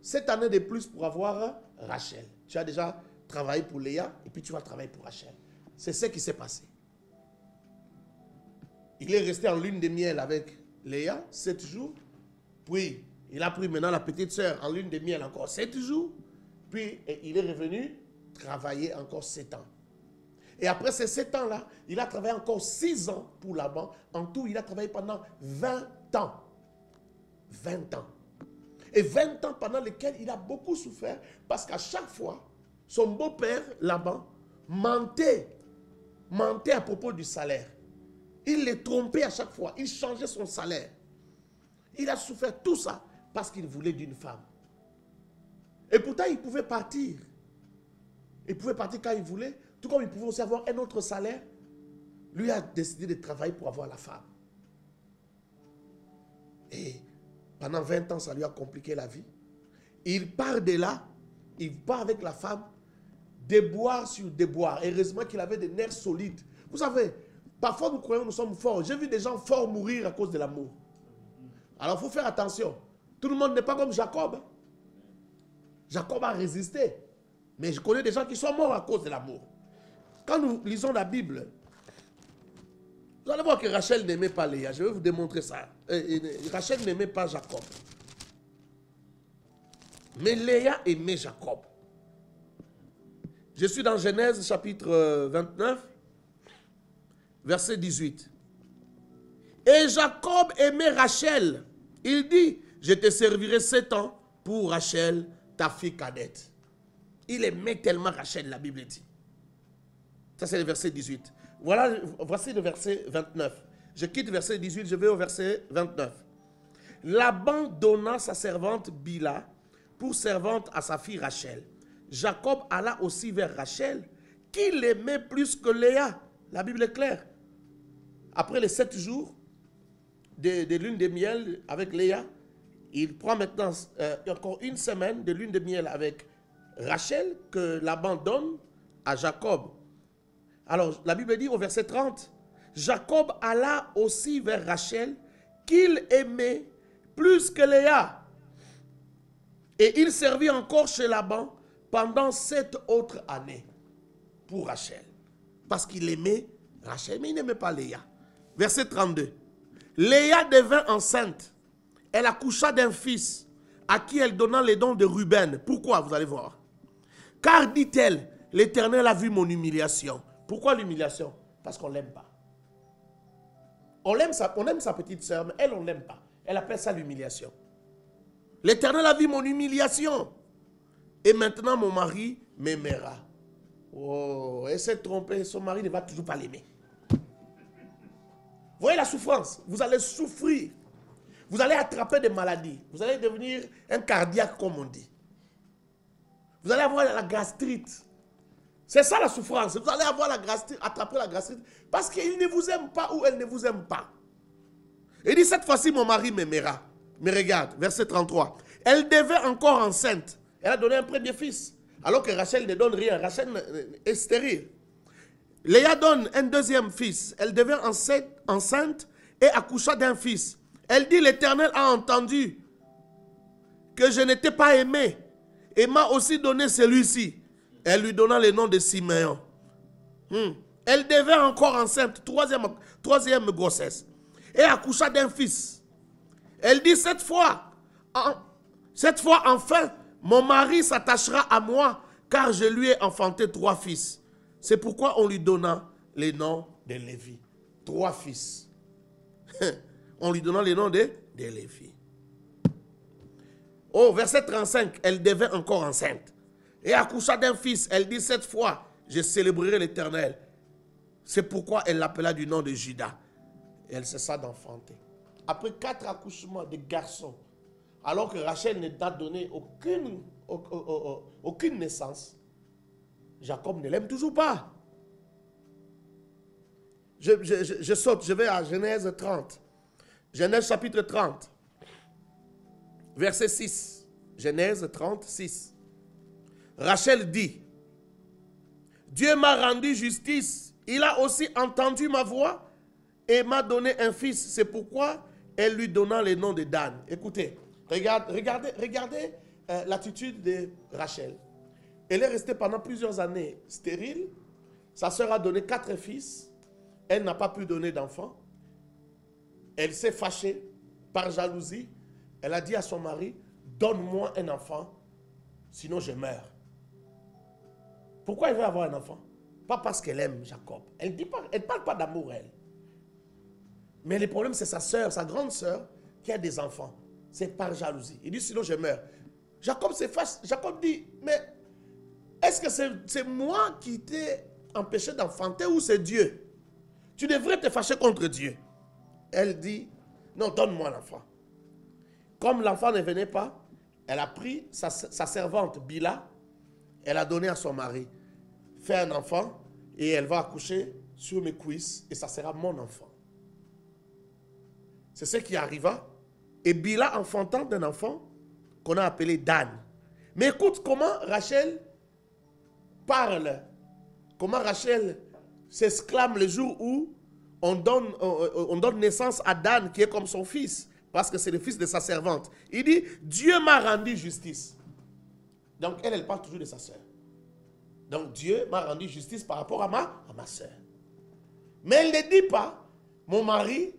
7 années de plus pour avoir Rachel. Tu as déjà travaillé pour Léa et puis tu vas travailler pour Rachel. C'est ce qui s'est passé. Il est resté en lune de miel avec Léa 7 jours. Puis, il a pris maintenant la petite sœur en lune de miel encore 7 jours. Puis, il est revenu travailler encore 7 ans. Et après ces 7 ans-là, il a travaillé encore 6 ans pour Laban. En tout, il a travaillé pendant 20 ans. 20 ans. Et 20 ans pendant lesquels il a beaucoup souffert parce qu'à chaque fois, son beau-père, Laban, mentait à propos du salaire. Il les trompait à chaque fois. Il changeait son salaire. Il a souffert tout ça parce qu'il voulait d'une femme. Et pourtant, il pouvait partir. Il pouvait partir quand il voulait, tout comme il pouvait aussi avoir un autre salaire. Lui a décidé de travailler pour avoir la femme. Et pendant 20 ans, ça lui a compliqué la vie. Il part de là, il part avec la femme, déboire sur déboire. Heureusement qu'il avait des nerfs solides. Vous savez, parfois nous croyons que nous sommes forts. J'ai vu des gens forts mourir à cause de l'amour. Alors il faut faire attention. Tout le monde n'est pas comme Jacob. Jacob a résisté. Mais je connais des gens qui sont morts à cause de l'amour. Quand nous lisons la Bible, vous allez voir que Rachel n'aimait pas Léa. Je vais vous démontrer ça. Rachel n'aimait pas Jacob. Mais Léa aimait Jacob. Je suis dans Genèse chapitre 29, verset 18. Et Jacob aimait Rachel. Il dit, je te servirai 7 ans pour Rachel, ta fille cadette. Il aimait tellement Rachel, la Bible dit. Ça, c'est le verset 18. Voici le verset 29. Je quitte le verset 18, je vais au verset 29. Laban donna sa servante Bila pour servante à sa fille Rachel. Jacob alla aussi vers Rachel, qu'il aimait plus que Léa. La Bible est claire. Après les 7 jours de lune de miel avec Léa, il prend maintenant encore une semaine de lune de miel avec Rachel que Laban donne à Jacob. Alors, la Bible dit au verset 30, Jacob alla aussi vers Rachel, qu'il aimait plus que Léa. Et il servit encore chez Laban pendant 7 autres années pour Rachel. Parce qu'il aimait Rachel, mais il n'aimait pas Léa. Verset 32. Léa devint enceinte. Elle accoucha d'un fils à qui elle donna les dons de Ruben. Pourquoi? Vous allez voir. Car, dit-elle, l'Éternel a vu mon humiliation. Pourquoi l'humiliation? Parce qu'on ne l'aime pas. On aime sa petite sœur, mais elle, on ne l'aime pas. Elle appelle ça l'humiliation. L'Éternel a vu mon humiliation. Et maintenant, mon mari m'aimera. Oh, elle s'est trompée, son mari ne va toujours pas l'aimer. Voyez la souffrance, vous allez souffrir. Vous allez attraper des maladies. Vous allez devenir un cardiaque, comme on dit. Vous allez avoir la gastrite. C'est ça la souffrance. Vous allez avoir la gastrite, attraper la gastrite, parce qu'il ne vous aime pas ou elle ne vous aime pas. Il dit, cette fois-ci, mon mari m'aimera. Mais regarde, verset 33. Elle devait encore enceinte. Elle a donné un premier fils. Alors que Rachel ne donne rien. Rachel est stérile. Léa donne un deuxième fils. Elle devient enceinte et accoucha d'un fils. Elle dit, l'Éternel a entendu que je n'étais pas aimée et m'a aussi donné celui-ci. Elle lui donna le nom de Siméon. Elle devint encore enceinte, troisième grossesse, et accoucha d'un fils. Elle dit, cette fois enfin, mon mari s'attachera à moi, car je lui ai enfanté 3 fils. C'est pourquoi on lui donna les noms de Lévi. 3 fils. On lui donna les noms de Lévi. Oh, verset 35, elle devint encore enceinte. Et accoucha d'un fils. Elle dit, cette fois, je célébrerai l'Éternel. C'est pourquoi elle l'appela du nom de Judas. Et elle cessa d'enfanter. Après 4 accouchements de garçons, alors que Rachel n'a donné aucune naissance, Jacob ne l'aime toujours pas. Je saute, je vais à Genèse 30. Genèse chapitre 30, verset 6. Genèse 30, 6. Rachel dit, Dieu m'a rendu justice, il a aussi entendu ma voix et m'a donné un fils. C'est pourquoi elle lui donna le nom de Dan. Écoutez, regardez l'attitude de Rachel. Elle est restée pendant plusieurs années stérile. Sa sœur a donné 4 fils. Elle n'a pas pu donner d'enfant. Elle s'est fâchée par jalousie. Elle a dit à son mari, donne-moi un enfant, sinon je meurs. Pourquoi elle veut avoir un enfant? Pas parce qu'elle aime Jacob. Elle ne parle pas d'amour, elle. Mais le problème, c'est sa sœur, sa grande sœur, qui a des enfants. C'est par jalousie. Il dit, sinon je meurs. Jacob se fâche. Jacob dit, mais est-ce que c'est moi qui t'ai empêché d'enfanter ou c'est Dieu? Tu devrais te fâcher contre Dieu. Elle dit, non, donne-moi l'enfant. Comme l'enfant ne venait pas, elle a pris sa servante Bila, elle a donné à son mari, fais un enfant et elle va accoucher sur mes cuisses et ça sera mon enfant. C'est ce qui arriva. Et Bila enfantant d'un enfant qu'on a appelé Dan. Mais écoute comment Rachel parle, comment Rachel s'exclame le jour où on donne naissance à Dan qui est comme son fils, parce que c'est le fils de sa servante. Il dit, Dieu m'a rendu justice. Donc elle parle toujours de sa sœur. Donc Dieu m'a rendu justice par rapport à ma sœur. Mais elle ne dit pas, mon mari,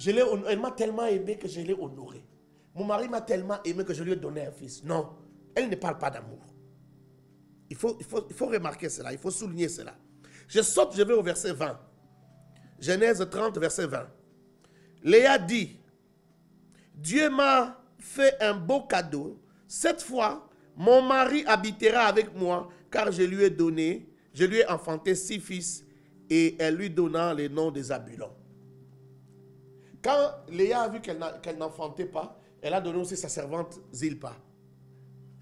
elle m'a tellement aimé que je l'ai honoré. Mon mari m'a tellement aimé que je lui ai donné un fils. Non, elle ne parle pas d'amour. Il faut remarquer cela, il faut souligner cela. Je vais au verset 20. Genèse 30, verset 20. Léa dit, Dieu m'a fait un beau cadeau. Cette fois, mon mari habitera avec moi, car je lui ai enfanté 6 fils, et elle lui donna les noms des Zabulon. Quand Léa a vu qu'elle n'enfantait pas, elle a donné aussi sa servante Zilpa.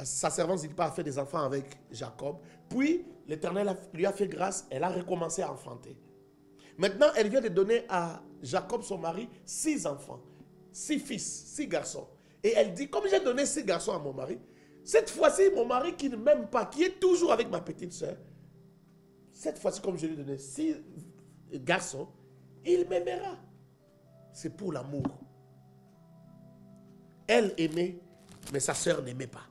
Sa servante Zilpa a fait des enfants avec Jacob. Puis, l'Éternel lui a fait grâce, elle a recommencé à enfanter. Maintenant, elle vient de donner à Jacob, son mari, 6 enfants, 6 fils, 6 garçons. Et elle dit, comme j'ai donné 6 garçons à mon mari, cette fois-ci, mon mari qui ne m'aime pas, qui est toujours avec ma petite soeur, cette fois-ci, comme je lui ai donné 6 garçons, il m'aimera. C'est pour l'amour. Elle aimait, mais sa soeur n'aimait pas.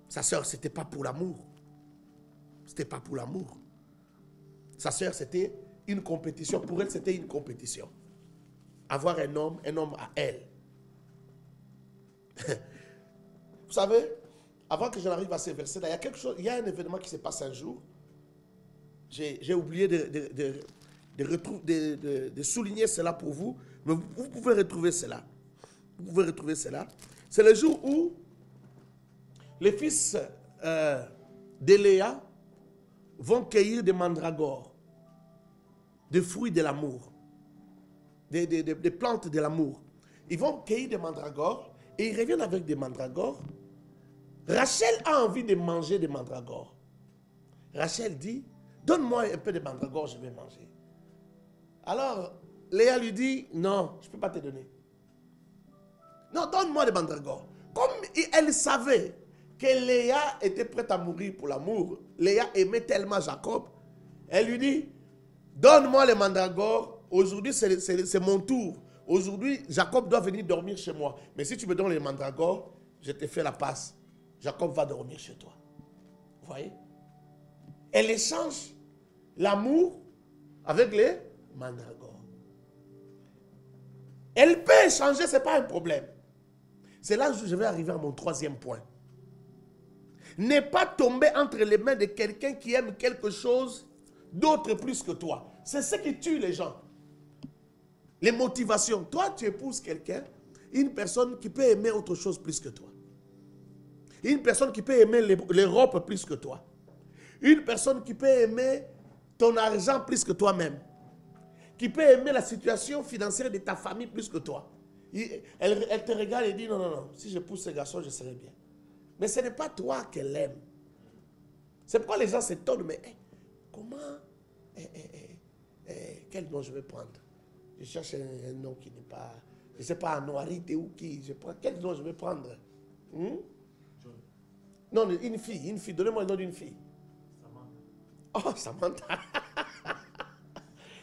Sa soeur, ce n'était pas pour l'amour. Ce n'était pas pour l'amour. Sa soeur, c'était une compétition. Pour elle, c'était une compétition. Avoir un homme à elle. Vous savez, avant que je n'arrive à ces versets-là, il y a un événement qui se passe un jour. J'ai oublié de souligner cela pour vous, mais vous pouvez retrouver cela. Vous pouvez retrouver cela. C'est le jour où les fils de Léa vont cueillir des mandragores, des fruits de l'amour, des plantes de l'amour. Ils vont cueillir des mandragores et ils reviennent avec des mandragores. Rachel a envie de manger des mandragores. Rachel dit, donne-moi un peu de mandragores, je vais manger. Alors, Léa lui dit, non, je ne peux pas te donner. Non, donne-moi des mandragores. Comme elle savait que Léa était prête à mourir pour l'amour, Léa aimait tellement Jacob, elle lui dit, donne-moi les mandragores, aujourd'hui c'est mon tour. Aujourd'hui, Jacob doit venir dormir chez moi. Mais si tu me donnes les mandragores, je te fais la passe. Jacob va dormir chez toi. Vous voyez? Elle échange l'amour avec les mandragores. Elle peut échanger, ce n'est pas un problème. C'est là que je vais arriver à mon troisième point. Ne pas tomber entre les mains de quelqu'un qui aime quelque chose d'autre plus que toi. C'est ce qui tue les gens. Les motivations. Toi, tu épouses quelqu'un, une personne qui peut aimer autre chose plus que toi. Une personne qui peut aimer l'Europe plus que toi. Une personne qui peut aimer ton argent plus que toi-même. Qui peut aimer la situation financière de ta famille plus que toi. Elle te regarde et dit, non, non, non, si je pousse ce garçon, je serai bien. Mais ce n'est pas toi qu'elle aime. C'est pourquoi les gens s'étonnent, mais comment, quel nom je vais prendre? Je cherche un nom qui n'est pas, je ne sais pas, Noirité ou qui, quel nom je vais prendre? Non, une fille, donnez-moi le nom d'une fille. Samantha. Oh, Samantha.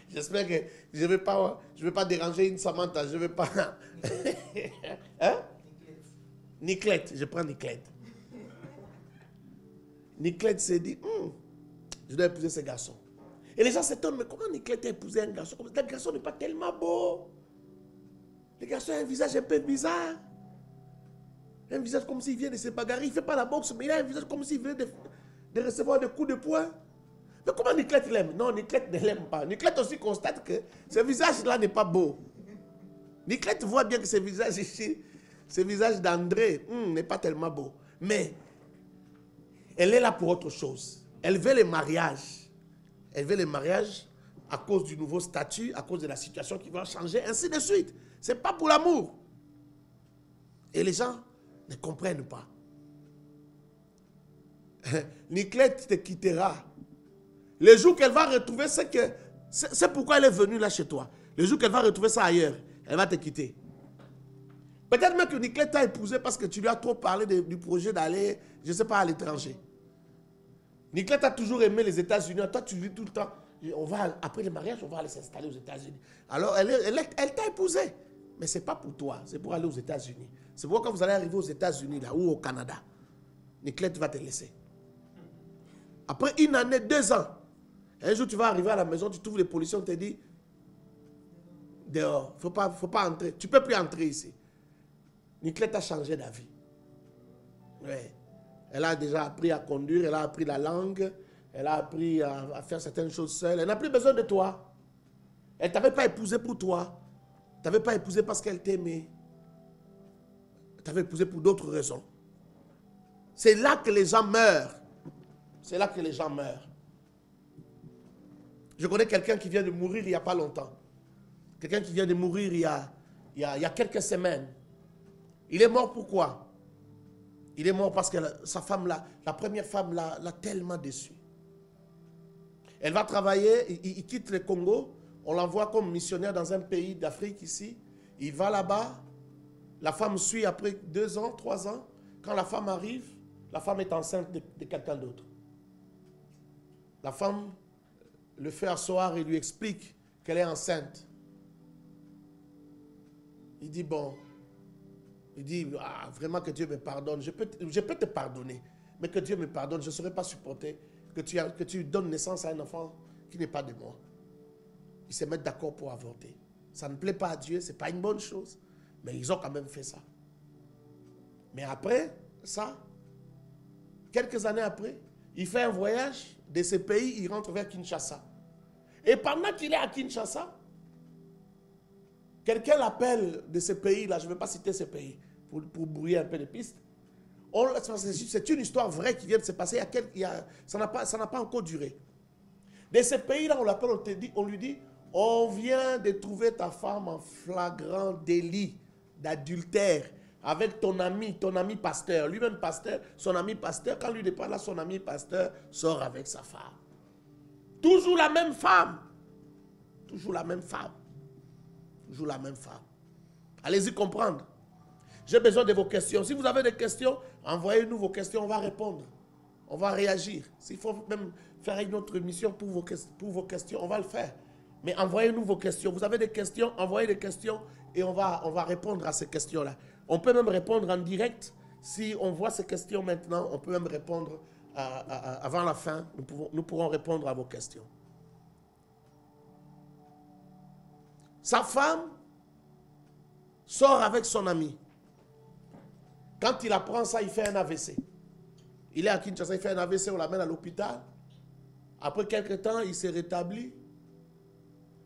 J'espère que je ne vais pas déranger une Samantha, je ne vais pas... Hein? Niclette, je prends Niclette. Niclette s'est dit, je dois épouser ce garçon. Et les gens s'étonnent, mais comment Niclette a épousé un garçon comme ça? Le garçon n'est pas tellement beau. Le garçon a un visage un peu bizarre. Un visage comme s'il vient de se bagarrer. Il ne fait pas la boxe, mais il a un visage comme s'il venait de recevoir des coups de poing. Mais comment Niclette l'aime? Non, Niclette ne l'aime pas. Niclette aussi constate que ce visage-là n'est pas beau. Niclette voit bien que ce visage ici, ce visage d'André, n'est pas tellement beau. Mais elle est là pour autre chose. Elle veut le mariage. Elle veut le mariage à cause du nouveau statut, à cause de la situation qui va changer, ainsi de suite. Ce n'est pas pour l'amour. Et les gens ne comprennent pas. Niclette te quittera. Le jour qu'elle va retrouver ce que... C'est pourquoi elle est venue là chez toi. Le jour qu'elle va retrouver ça ailleurs, elle va te quitter. Peut-être même que Niclette t'a épousé parce que tu lui as trop parlé du projet d'aller, je ne sais pas, à l'étranger. Niclette a toujours aimé les États-Unis. Toi, tu dis tout le temps, après le mariage, on va aller s'installer aux États-Unis. Alors, elle t'a épousé. Mais ce n'est pas pour toi, c'est pour aller aux États-Unis. C'est pourquoi quand vous allez arriver aux États-Unis là, ou au Canada, Niclette va te laisser. Après 1 année, 2 ans, un jour tu vas arriver à la maison, tu trouves les policiers, on te dit, dehors, il ne faut pas entrer. Tu ne peux plus entrer ici. Niclette a changé d'avis. Ouais. Elle a déjà appris à conduire, elle a appris la langue, elle a appris à faire certaines choses seule. Elle n'a plus besoin de toi. Elle ne t'avait pas épousé pour toi. Elle ne t'avait pas épousé parce qu'elle t'aimait. Elle t'avait épousé pour d'autres raisons. C'est là que les gens meurent. C'est là que les gens meurent. Je connais quelqu'un qui vient de mourir il n'y a pas longtemps. Quelqu'un qui vient de mourir il y a quelques semaines. Il est mort pourquoi? Il est mort parce que sa femme, la première femme, l'a tellement déçu. Elle va travailler, il quitte le Congo, on l'envoie comme missionnaire dans un pays d'Afrique ici. Il va là-bas, la femme suit après 2 ans, 3 ans. Quand la femme arrive, la femme est enceinte de quelqu'un d'autre. La femme le fait asseoir et lui explique qu'elle est enceinte. Il dit, bon, vraiment que Dieu me pardonne. Je peux te pardonner, mais que Dieu me pardonne. Je ne saurais pas supporter que tu donnes naissance à un enfant qui n'est pas de moi. Ils se mettent d'accord pour avorter. Ça ne plaît pas à Dieu, ce n'est pas une bonne chose, mais ils ont quand même fait ça. Mais après ça, quelques années après, il fait un voyage de ce pays, il rentre vers Kinshasa. Et pendant qu'il est à Kinshasa, quelqu'un l'appelle de ce pays-là, je ne vais pas citer ce pays, pour brouiller un peu les pistes. C'est une histoire vraie qui vient de se passer, ça n'a pas encore duré. De ces pays-là, on l'appelle, on lui dit, on vient de trouver ta femme en flagrant délit d'adultère avec ton ami pasteur. Lui-même pasteur, son ami pasteur, quand lui n'est pas là, son ami pasteur sort avec sa femme. Toujours la même femme. Toujours la même femme. Toujours la même femme. Allez-y comprendre. J'ai besoin de vos questions. Si vous avez des questions, envoyez-nous vos questions, on va répondre. On va réagir. S'il faut même faire une autre émission pour vos questions, on va le faire. Mais envoyez-nous vos questions. Vous avez des questions, envoyez des questions et on va répondre à ces questions-là. On peut même répondre en direct. Si on voit ces questions maintenant, on peut même répondre avant la fin. Nous pourrons répondre à vos questions. Sa femme sort avec son ami. Quand il apprend ça, il fait un AVC. Il est à Kinshasa, il fait un AVC, on l'amène à l'hôpital. Après quelques temps, il s'est rétabli.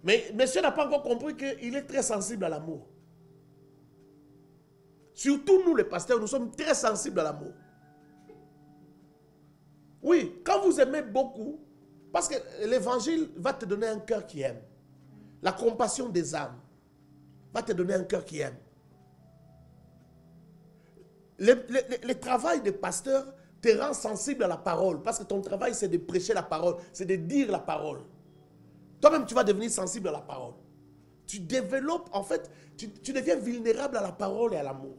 Mais monsieur n'a pas encore compris qu'il est très sensible à l'amour. Surtout nous les pasteurs, nous sommes très sensibles à l'amour. Oui, quand vous aimez beaucoup, parce que l'évangile va te donner un cœur qui aime. La compassion des âmes va te donner un cœur qui aime. Le travail de pasteur te rend sensible à la parole, parce que ton travail c'est de prêcher la parole, c'est de dire la parole. Toi-même tu vas devenir sensible à la parole. Tu développes, en fait, tu deviens vulnérable à la parole et à l'amour.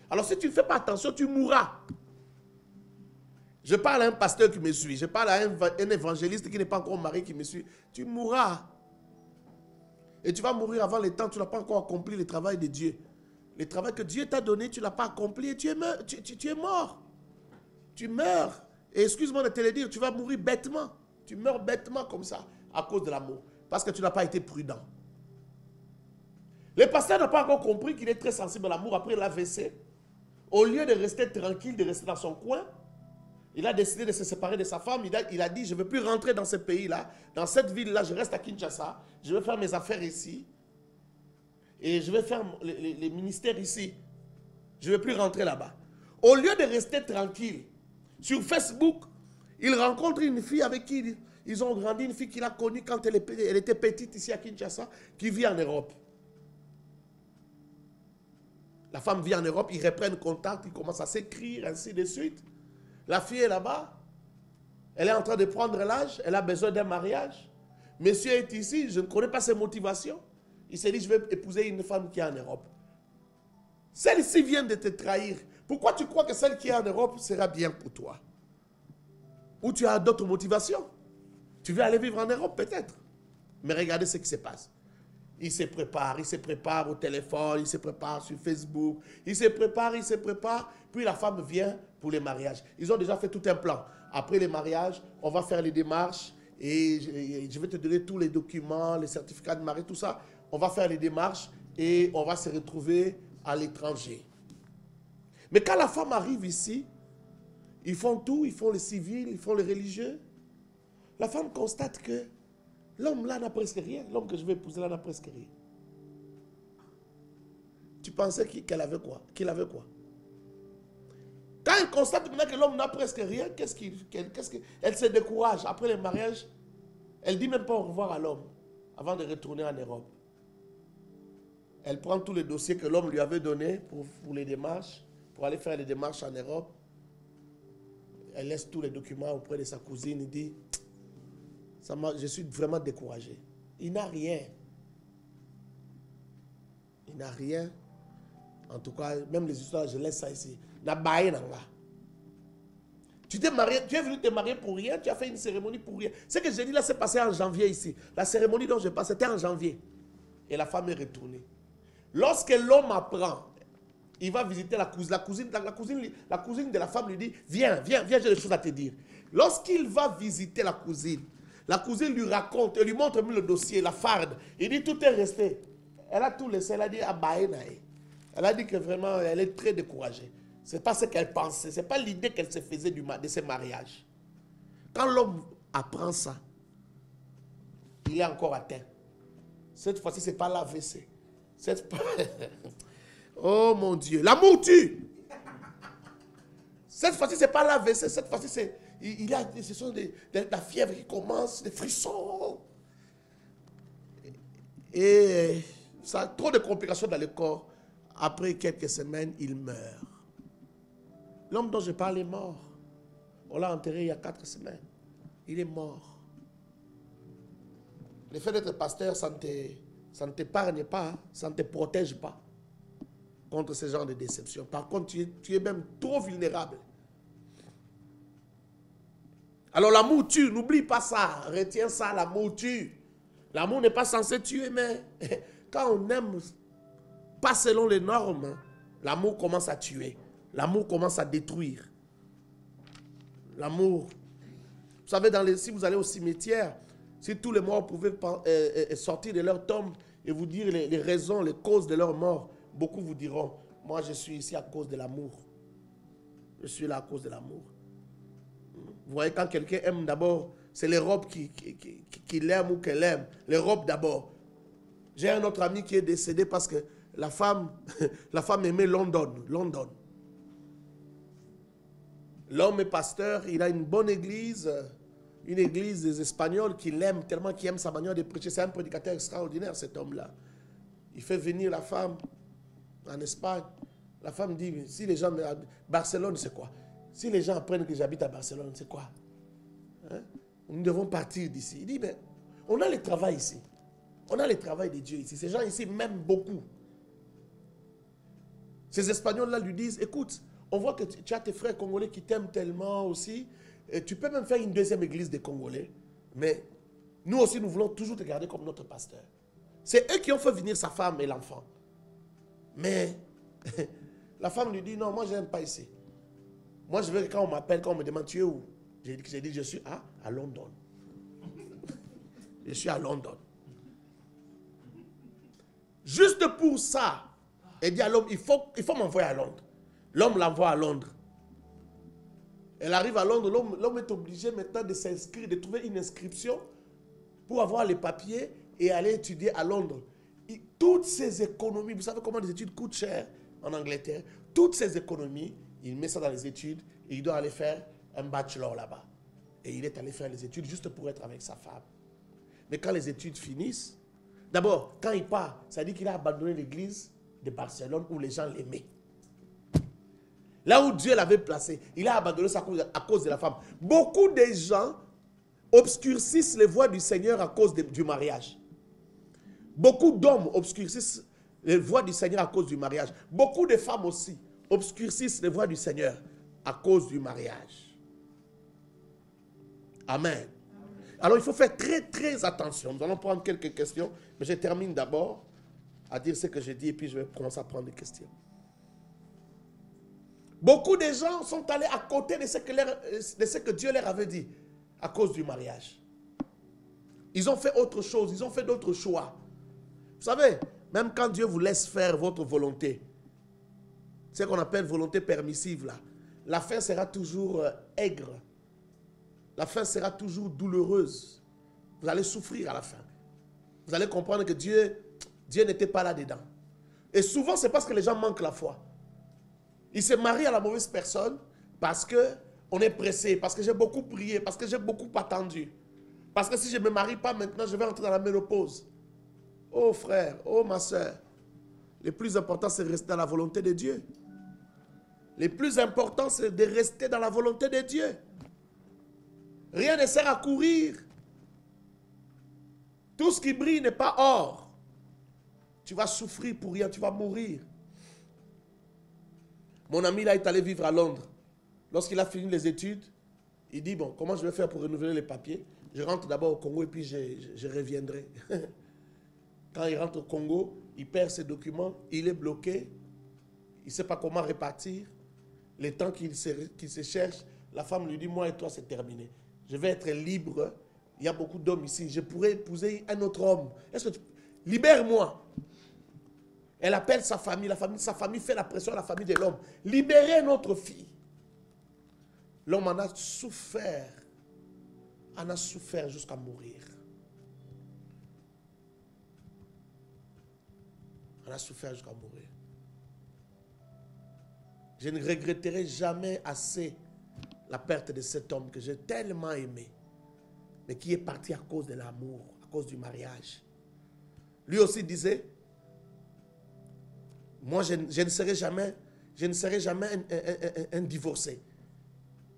Alors si tu ne fais pas attention, tu mourras. Je parle à un pasteur qui me suit, je parle à un évangéliste qui n'est pas encore marié qui me suit. Tu mourras. Et tu vas mourir avant le temps, tu n'as pas encore accompli le travail de Dieu. Le travail que Dieu t'a donné, tu ne l'as pas accompli et tu es mort. Tu meurs. Et excuse-moi de te le dire, tu vas mourir bêtement. Tu meurs bêtement comme ça, à cause de l'amour. Parce que tu n'as pas été prudent. Le pasteur n'a pas encore compris qu'il est très sensible à l'amour après l'AVC. Au lieu de rester tranquille, de rester dans son coin, il a décidé de se séparer de sa femme. Il a dit, je ne veux plus rentrer dans ce pays-là, dans cette ville-là, je reste à Kinshasa, je vais faire mes affaires ici. Et je vais faire les ministères ici. Je ne vais plus rentrer là-bas. Au lieu de rester tranquille, sur Facebook, il rencontre une fille avec qui ils ont grandi, une fille qu'il a connue quand elle était petite ici à Kinshasa, qui vit en Europe. La femme vit en Europe, ils reprennent contact, ils commencent à s'écrire, ainsi de suite. La fille est là-bas, elle est en train de prendre l'âge, elle a besoin d'un mariage. Monsieur est ici, je ne connais pas ses motivations. Il s'est dit, je vais épouser une femme qui est en Europe. Celle-ci vient de te trahir. Pourquoi tu crois que celle qui est en Europe sera bien pour toi? Ou tu as d'autres motivations? Tu veux aller vivre en Europe peut-être. Mais regardez ce qui se passe. Il se prépare au téléphone, il se prépare sur Facebook, il se prépare, puis la femme vient pour les mariages. Ils ont déjà fait tout un plan. Après les mariages, on va faire les démarches et je vais te donner tous les documents, les certificats de mariage, tout ça. On va faire les démarches et on va se retrouver à l'étranger. Mais quand la femme arrive ici, ils font tout, ils font les civils, ils font les religieux. La femme constate que l'homme là n'a presque rien. L'homme que je vais épouser là n'a presque rien. Tu pensais qu'elle avait quoi? Qu'il avait quoi? Quand elle constate maintenant que l'homme n'a presque rien, elle se décourage. Après le mariage, elle ne dit même pas au revoir à l'homme avant de retourner en Europe. Elle prend tous les dossiers que l'homme lui avait donnés pour les démarches, pour aller faire les démarches en Europe. Elle laisse tous les documents auprès de sa cousine. Il dit, je suis vraiment découragé. Il n'a rien. Il n'a rien. En tout cas, même les histoires, je laisse ça ici. Tu t'es marié, tu es venu te marier pour rien, tu as fait une cérémonie pour rien. Ce que j'ai dit là, c'est passé en janvier ici. La cérémonie dont je parle, c'était en janvier. Et la femme est retournée. Lorsque l'homme apprend, il va visiter la cousine. La cousine de la femme lui dit, viens, j'ai des choses à te dire. Lorsqu'il va visiter la cousine lui raconte, elle lui montre même le dossier, la farde. Il dit, tout est resté. Elle a tout laissé, elle a dit, elle a dit que vraiment, elle est très découragée. Ce n'est pas ce qu'elle pensait, ce n'est pas l'idée qu'elle se faisait de ce mariage. Quand l'homme apprend ça, il est encore atteint. Cette fois-ci, ce n'est pas l'AVC. Oh mon Dieu, l'amour tue. Cette fois-ci, ce n'est pas l'AVC, cette fois-ci, ce sont de la fièvre qui commence, des frissons. Et ça a trop de complications dans le corps. Après quelques semaines, il meurt. L'homme dont je parle est mort. On l'a enterré il y a 4 semaines. Il est mort. Le fait d'être pasteur, ça ne t'épargne pas, ça ne te protège pas contre ce genre de déception. Par contre, tu es même trop vulnérable. Alors l'amour tue, n'oublie pas ça, retiens ça, l'amour tue. L'amour n'est pas censé tuer, mais quand on n'aime pas selon les normes, l'amour commence à tuer. L'amour commence à détruire. L'amour. Vous savez, si vous allez au cimetière, si tous les morts pouvaient sortir de leur tombe et vous dire les raisons, les causes de leur mort, beaucoup vous diront, moi je suis ici à cause de l'amour. Je suis là à cause de l'amour. Vous voyez, quand quelqu'un aime d'abord, c'est les robes qui l'aiment ou qu'elle aime. Les robes d'abord. J'ai un autre ami qui est décédé parce que la femme aimait London. L'homme est pasteur, il a une bonne église, une église des Espagnols qui l'aime tellement, qu'il aime sa manière de prêcher. C'est un prédicateur extraordinaire, cet homme-là. Il fait venir la femme en Espagne. La femme dit, si les gens... Barcelone, c'est quoi? Si les gens apprennent que j'habite à Barcelone, c'est quoi? Hein? Nous devons partir d'ici. Il dit, mais on a le travail ici. On a le travail de Dieu ici. Ces gens ici m'aiment beaucoup. Ces Espagnols-là lui disent, écoute, on voit que tu as tes frères congolais qui t'aiment tellement aussi. Et tu peux même faire une deuxième église des Congolais. Mais nous aussi, nous voulons toujours te garder comme notre pasteur. C'est eux qui ont fait venir sa femme et l'enfant. Mais la femme lui dit, non, moi, je n'aime pas ici. Moi, je veux que quand on m'appelle, quand on me demande, tu es où? J'ai dit, je suis à London. Je suis à London. Juste pour ça, elle dit à l'homme, il faut m'envoyer à Londres. L'homme l'envoie à Londres. Elle arrive à Londres, l'homme est obligé maintenant de s'inscrire, de trouver une inscription pour avoir les papiers et aller étudier à Londres. Et toutes ces économies, vous savez comment les études coûtent cher en Angleterre, toutes ces économies, il met ça dans les études et il doit aller faire un bachelor là-bas. Et il est allé faire les études juste pour être avec sa femme. Mais quand les études finissent, d'abord, quand il part, ça dit qu'il a abandonné l'église de Barcelone où les gens l'aimaient. Là où Dieu l'avait placé, il a abandonné ça à cause de la femme. Beaucoup de gens obscurcissent les voies du Seigneur à cause du mariage. Beaucoup d'hommes obscurcissent les voies du Seigneur à cause du mariage. Beaucoup de femmes aussi obscurcissent les voies du Seigneur à cause du mariage. Amen. Alors il faut faire très très attention. Nous allons prendre quelques questions, mais je termine d'abord à dire ce que j'ai dit et puis je vais commencer à prendre des questions. Beaucoup de gens sont allés à côté de ce que Dieu leur avait dit à cause du mariage. Ils ont fait autre chose, ils ont fait d'autres choix. Vous savez, même quand Dieu vous laisse faire votre volonté, ce qu'on appelle volonté permissive là, la fin sera toujours aigre. La fin sera toujours douloureuse. Vous allez souffrir à la fin. Vous allez comprendre que Dieu n'était pas là-dedans. Et souvent, c'est parce que les gens manquent la foi. Ils se marient à la mauvaise personne parce qu'on est pressé, parce que j'ai beaucoup prié, parce que j'ai beaucoup attendu. Parce que si je ne me marie pas maintenant, je vais entrer dans la ménopause. Oh frère, oh ma soeur, le plus important, c'est de rester dans la volonté de Dieu. Le plus important, c'est de rester dans la volonté de Dieu. Rien ne sert à courir. Tout ce qui brille n'est pas or. Tu vas souffrir pour rien, tu vas mourir. Mon ami là est allé vivre à Londres. Lorsqu'il a fini les études, il dit, bon, comment je vais faire pour renouveler les papiers? Je rentre d'abord au Congo et puis je reviendrai. Quand il rentre au Congo, il perd ses documents, il est bloqué, il ne sait pas comment répartir. Le temps qu'il se cherche, la femme lui dit, moi et toi c'est terminé. Je vais être libre. Il y a beaucoup d'hommes ici. Je pourrais épouser un autre homme. Est-ce que libère-moi. Elle appelle sa famille. Sa famille fait la pression à la famille de l'homme. Libérez notre fille. L'homme en a souffert. En a souffert jusqu'à mourir. On a souffert jusqu'à mourir. Je ne regretterai jamais assez la perte de cet homme que j'ai tellement aimé, mais qui est parti à cause de l'amour, à cause du mariage. Lui aussi disait, moi je ne serai jamais un divorcé.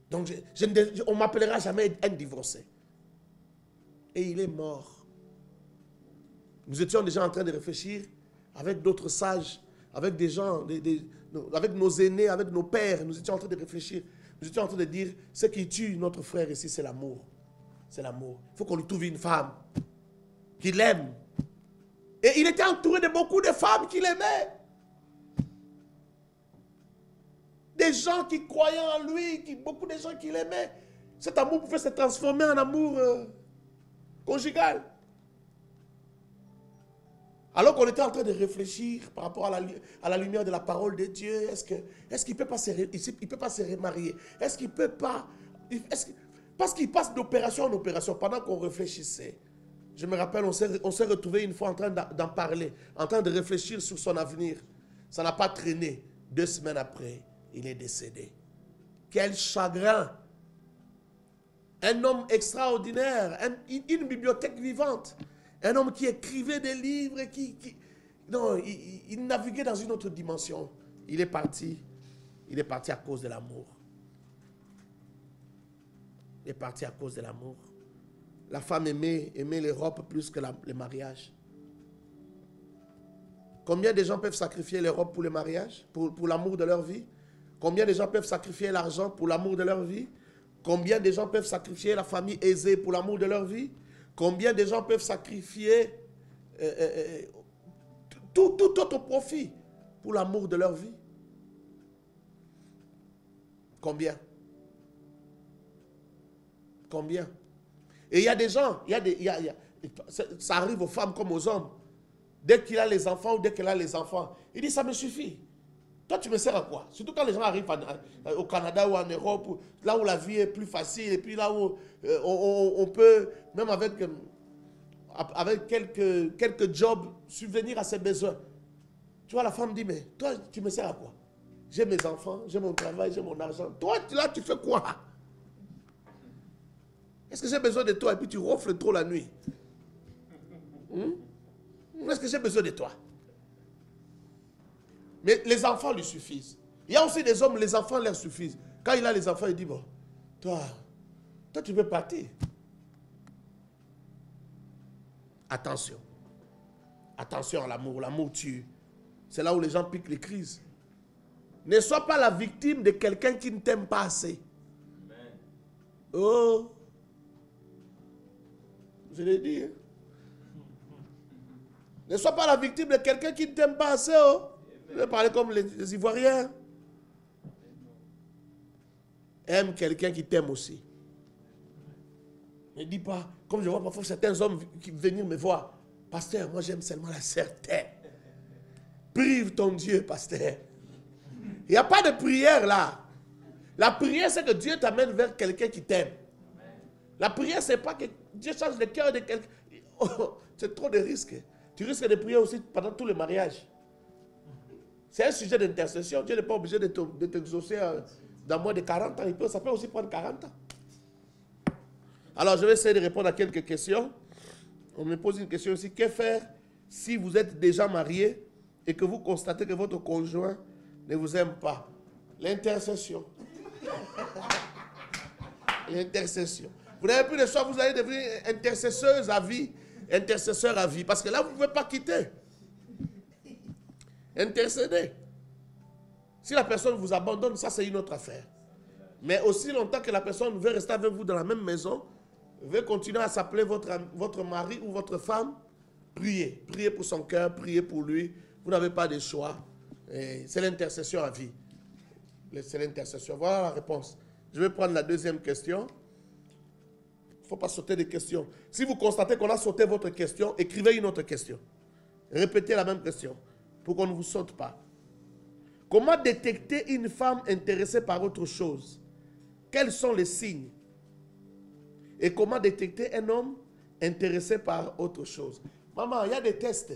Donc on ne m'appellera jamais un divorcé. Et il est mort. Nous étions déjà en train de réfléchir avec d'autres sages, avec des gens, avec nos aînés, avec nos pères. Nous étions en train de réfléchir. Nous étions en train de dire, ce qui tue notre frère ici, c'est l'amour. C'est l'amour. Il faut qu'on lui trouve une femme qui l'aime. Et il était entouré de beaucoup de femmes qui l'aimaient. Des gens qui croyaient en lui, beaucoup de gens qui l'aimaient. Cet amour pouvait se transformer en amour conjugal. Alors qu'on était en train de réfléchir par rapport à la lumière de la parole de Dieu, est-ce qu'il ne peut pas se remarier? Est-ce qu'il ne peut pas... Parce qu'il passe d'opération en opération. Pendant qu'on réfléchissait, je me rappelle, on s'est retrouvés une fois en train d'en parler, en train de réfléchir sur son avenir. Ça n'a pas traîné. 2 semaines après, il est décédé. Quel chagrin! Un homme extraordinaire, une bibliothèque vivante. Un homme qui écrivait des livres et il naviguait dans une autre dimension. Il est parti à cause de l'amour. Il est parti à cause de l'amour. La femme aimait l'Europe plus que le mariage. Combien de gens peuvent sacrifier l'Europe pour le mariage, pour l'amour de leur vie? Combien de gens peuvent sacrifier l'argent pour l'amour de leur vie? Combien de gens peuvent sacrifier la famille aisée pour l'amour de leur vie? Combien de gens peuvent sacrifier tout autre profit pour l'amour de leur vie? Combien? Combien? Et il y a des gens, ça arrive aux femmes comme aux hommes. Dès qu'il a les enfants ou dès qu'elle a les enfants, il dit ça me suffit. Toi, tu me sers à quoi? Surtout quand les gens arrivent au Canada ou en Europe, là où la vie est plus facile, et puis là où on peut, même avec quelques jobs, subvenir à ses besoins. Tu vois, la femme dit, mais toi, tu me sers à quoi? J'ai mes enfants, j'ai mon travail, j'ai mon argent. Toi, là, tu fais quoi? Est-ce que j'ai besoin de toi et puis tu ronfles trop la nuit? Est-ce que j'ai besoin de toi? Mais les enfants lui suffisent. Il y a aussi des hommes, les enfants leur suffisent. Quand il a les enfants, il dit, bon, toi tu peux partir. Attention. Attention à l'amour. L'amour tue. C'est là où les gens piquent les crises. Ne sois pas la victime de quelqu'un qui ne t'aime pas assez. Amen. Oh. Je l'ai dit. Hein? Ne sois pas la victime de quelqu'un qui ne t'aime pas assez. Oh. Je vais parler comme les Ivoiriens. Aime quelqu'un qui t'aime aussi. Ne dis pas, comme je vois parfois certains hommes qui venir me voir. Pasteur, moi j'aime seulement la certaine. Prive ton Dieu, pasteur. Il n'y a pas de prière là. La prière, c'est que Dieu t'amène vers quelqu'un qui t'aime. La prière, c'est pas que Dieu change le cœur de quelqu'un. Oh, c'est trop de risques. Tu risques de prier aussi pendant tout le mariage. C'est un sujet d'intercession. Dieu n'est pas obligé de t'exaucer dans moins de 40 ans. Ça peut aussi prendre 40 ans. Alors, je vais essayer de répondre à quelques questions. On me pose une question aussi. Que faire si vous êtes déjà marié et que vous constatez que votre conjoint ne vous aime pas? L'intercession. L'intercession. Vous n'avez plus de choix, vous allez devenir intercesseuse à vie, intercesseur à vie. Parce que là, vous ne pouvez pas quitter. Intercéder. Si la personne vous abandonne, ça c'est une autre affaire. Mais aussi longtemps que la personne veut rester avec vous dans la même maison, veut continuer à s'appeler votre mari ou votre femme, priez. Priez pour son cœur, priez pour lui. Vous n'avez pas de choix. C'est l'intercession à vie. C'est l'intercession. Voilà la réponse. Je vais prendre la deuxième question. Il ne faut pas sauter des questions. Si vous constatez qu'on a sauté votre question, écrivez une autre question. Répétez la même question pour qu'on ne vous saute pas. Comment détecter une femme intéressée par autre chose? Quels sont les signes? Et comment détecter un homme intéressé par autre chose? Maman, il y a des tests.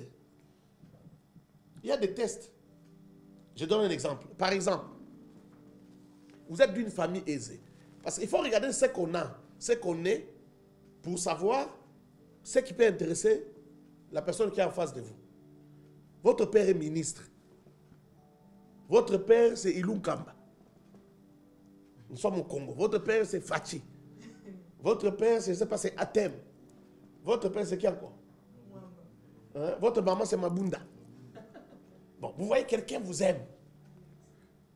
Il y a des tests. Je donne un exemple. Par exemple, vous êtes d'une famille aisée. Parce qu'il faut regarder ce qu'on a, ce qu'on est, pour savoir ce qui peut intéresser la personne qui est en face de vous. Votre père est ministre. Votre père, c'est Ilou Kamba. Nous sommes au Congo. Votre père, c'est Fachi. Votre père, je ne sais pas, c'est Atem. Votre père, c'est qui encore? Hein? Votre maman, c'est Mabunda. Bon, vous voyez, quelqu'un vous aime.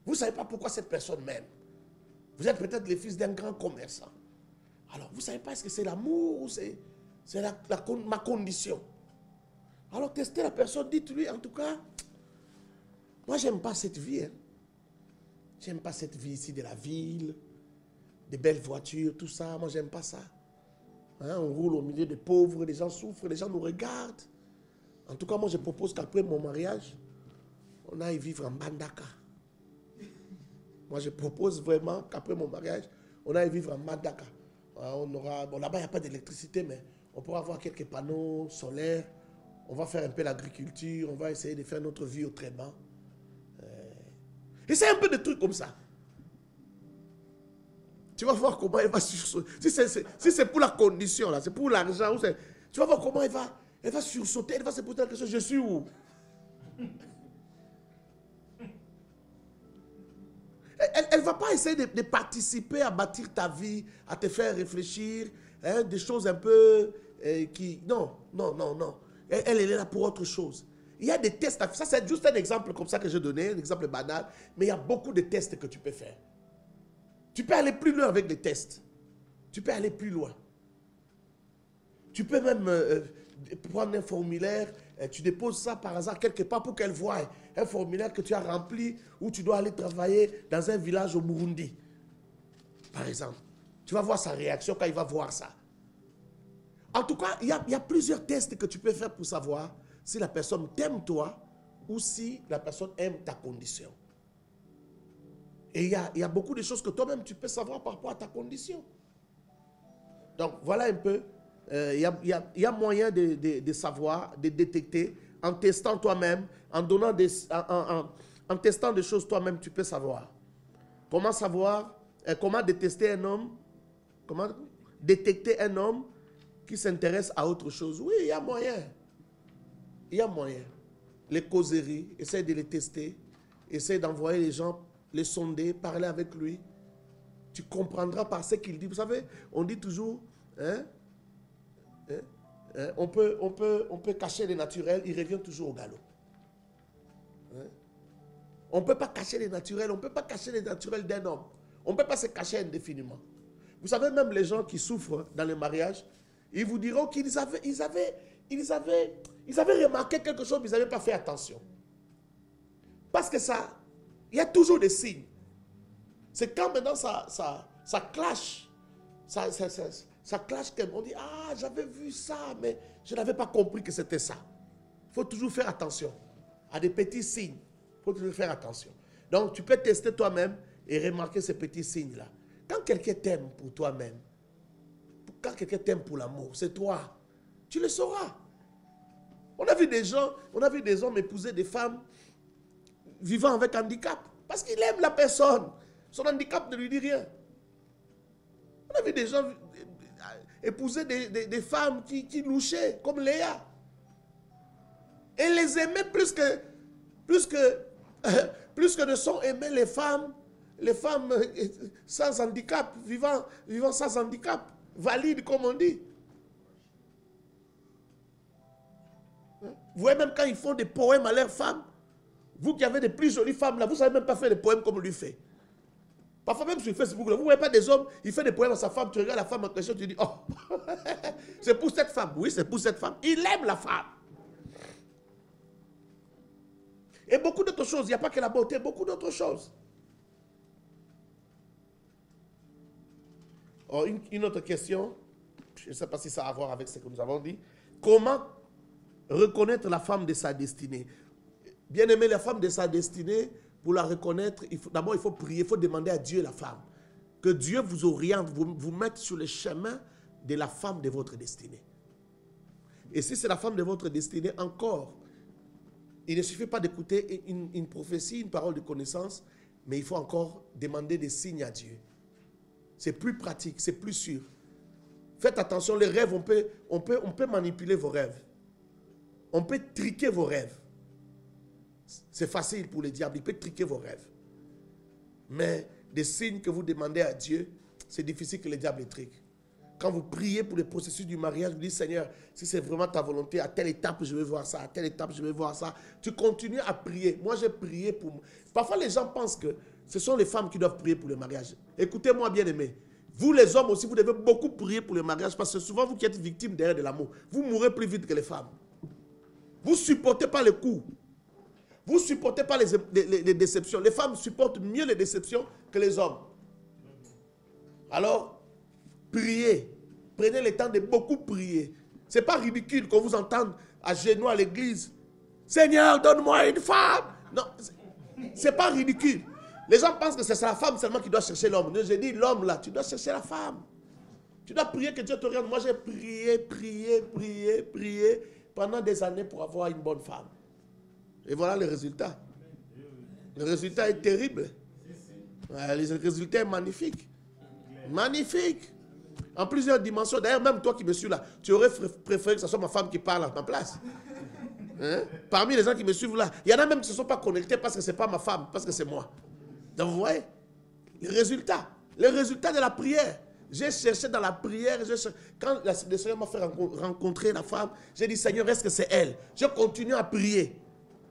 Vous ne savez pas pourquoi cette personne m'aime. Vous êtes peut-être le fils d'un grand commerçant. Alors, vous ne savez pas, est-ce que c'est l'amour ou c'est ma condition? Alors, testez la personne, dites-lui, en tout cas, moi, je n'aime pas cette vie. Hein. Je n'aime pas cette vie ici de la ville, des belles voitures, tout ça. Moi, je n'aime pas ça. Hein, on roule au milieu des pauvres, les gens souffrent, les gens nous regardent. En tout cas, moi, je propose qu'après mon mariage, on aille vivre en Mbandaka. Moi, je propose vraiment qu'après mon mariage, on aille vivre en Mbandaka. On aura, bon, là-bas, il n'y a pas d'électricité, mais on pourra avoir quelques panneaux solaires. On va faire un peu l'agriculture. On va essayer de faire notre vie autrement. Et c'est un peu des trucs comme ça. Tu vas voir comment elle va sursauter. Si c'est pour la condition, là, c'est pour l'argent, tu vas voir comment elle va sursauter. Elle va se poser la question, je suis où? Elle ne va pas essayer de participer à bâtir ta vie, à te faire réfléchir, hein, des choses un peu qui... Non. Elle est là pour autre chose. Il y a des tests. Ça, c'est juste un exemple comme ça que j'ai donné, un exemple banal, mais il y a beaucoup de tests que tu peux faire. Tu peux aller plus loin avec les tests. Tu peux aller plus loin. Tu peux même prendre un formulaire, tu déposes ça par hasard quelque part pour qu'elle voie un formulaire que tu as rempli où tu dois aller travailler dans un village au Burundi, par exemple. Tu vas voir sa réaction quand il va voir ça. En tout cas, il y a plusieurs tests que tu peux faire pour savoir si la personne t'aime toi ou si la personne aime ta condition. Et il y a beaucoup de choses que toi-même tu peux savoir par rapport à ta condition. Donc voilà un peu, il y a moyen de savoir, de détecter, en testant toi-même, en testant des choses toi-même, tu peux savoir. Comment savoir, comment détester un homme, comment détecter un homme qui s'intéresse à autre chose. Oui, il y a moyen. Il y a moyen. Les causeries, essaye de les tester, essaye d'envoyer les gens, les sonder, parler avec lui. Tu comprendras par ce qu'il dit. Vous savez, on dit toujours, on peut cacher les naturels, il revient toujours au galop. Hein? On ne peut pas cacher les naturels, on ne peut pas cacher les naturels d'un homme. On ne peut pas se cacher indéfiniment. Vous savez, même les gens qui souffrent dans les mariages, ils vous diront qu'ils avaient remarqué quelque chose, mais ils n'avaient pas fait attention. Parce que ça, il y a toujours des signes. C'est quand maintenant ça clash. Ça clash qu'on dit, ah, j'avais vu ça, mais je n'avais pas compris que c'était ça. Il faut toujours faire attention à des petits signes. Il faut toujours faire attention. Donc, tu peux tester toi-même et remarquer ces petits signes-là. Quand quelqu'un t'aime pour toi-même, quand quelqu'un t'aime pour l'amour, c'est toi. Tu le sauras. On a vu des hommes épouser des femmes vivant avec handicap. Parce qu'il aime la personne. Son handicap ne lui dit rien. On a vu des gens épouser des femmes qui louchaient, comme Léa. Et les aimer plus que ne sont aimées les femmes sans handicap, vivant sans handicap, valides comme on dit. Vous voyez, même quand ils font des poèmes à leurs femmes, vous qui avez des plus jolies femmes là, vous ne savez même pas faire des poèmes comme lui fait. Parfois même sur Facebook, là, vous ne voyez pas des hommes, il fait des poèmes à sa femme, tu regardes la femme en question, tu dis, oh, c'est pour cette femme. Oui, c'est pour cette femme. Il aime la femme. Et beaucoup d'autres choses, il n'y a pas que la beauté, beaucoup d'autres choses. Oh, une autre question, je ne sais pas si ça a à voir avec ce que nous avons dit. Comment reconnaître la femme de sa destinée? Bien aimé, la femme de sa destinée, pour la reconnaître, d'abord il faut prier, il faut demander à Dieu la femme. Que Dieu vous oriente, vous mette sur le chemin de la femme de votre destinée. Et si c'est la femme de votre destinée, encore, il ne suffit pas d'écouter une prophétie, une parole de connaissance, mais il faut encore demander des signes à Dieu. C'est plus pratique, c'est plus sûr. Faites attention, les rêves, on peut manipuler vos rêves. On peut triquer vos rêves. C'est facile pour le diable, il peut triquer vos rêves. Mais des signes que vous demandez à Dieu, c'est difficile que le diable les trique. Quand vous priez pour le processus du mariage, vous dites, Seigneur, si c'est vraiment ta volonté, à telle étape, je vais voir ça, à telle étape, je vais voir ça. Tu continues à prier. Moi, j'ai prié pour... Parfois, les gens pensent que ce sont les femmes qui doivent prier pour le mariage. Écoutez-moi, bien-aimés. Vous, les hommes aussi, vous devez beaucoup prier pour le mariage parce que souvent, vous qui êtes victimes derrière de l'amour, vous mourrez plus vite que les femmes. Vous ne supportez pas les coups. Vous ne supportez pas les déceptions. Les femmes supportent mieux les déceptions que les hommes. Alors, priez. Prenez le temps de beaucoup prier. Ce n'est pas ridicule qu'on vous entende à genoux à l'église. Seigneur, donne-moi une femme. Non, ce n'est pas ridicule. Les gens pensent que c'est la femme seulement qui doit chercher l'homme. J'ai dit l'homme là, tu dois chercher la femme. Tu dois prier que Dieu t'oriente. Moi j'ai prié pendant des années pour avoir une bonne femme. Et voilà le résultat. Le résultat est terrible. Le résultat est magnifique. Magnifique. En plusieurs dimensions. D'ailleurs, même toi qui me suis là, tu aurais préféré que ce soit ma femme qui parle à ma place. Hein? Parmi les gens qui me suivent là, il y en a même qui ne se sont pas connectés parce que ce n'est pas ma femme, parce que c'est moi. Donc vous voyez, le résultat de la prière. J'ai cherché dans la prière, quand le Seigneur m'a fait rencontrer la femme, j'ai dit, Seigneur, est-ce que c'est elle? Je continue à prier.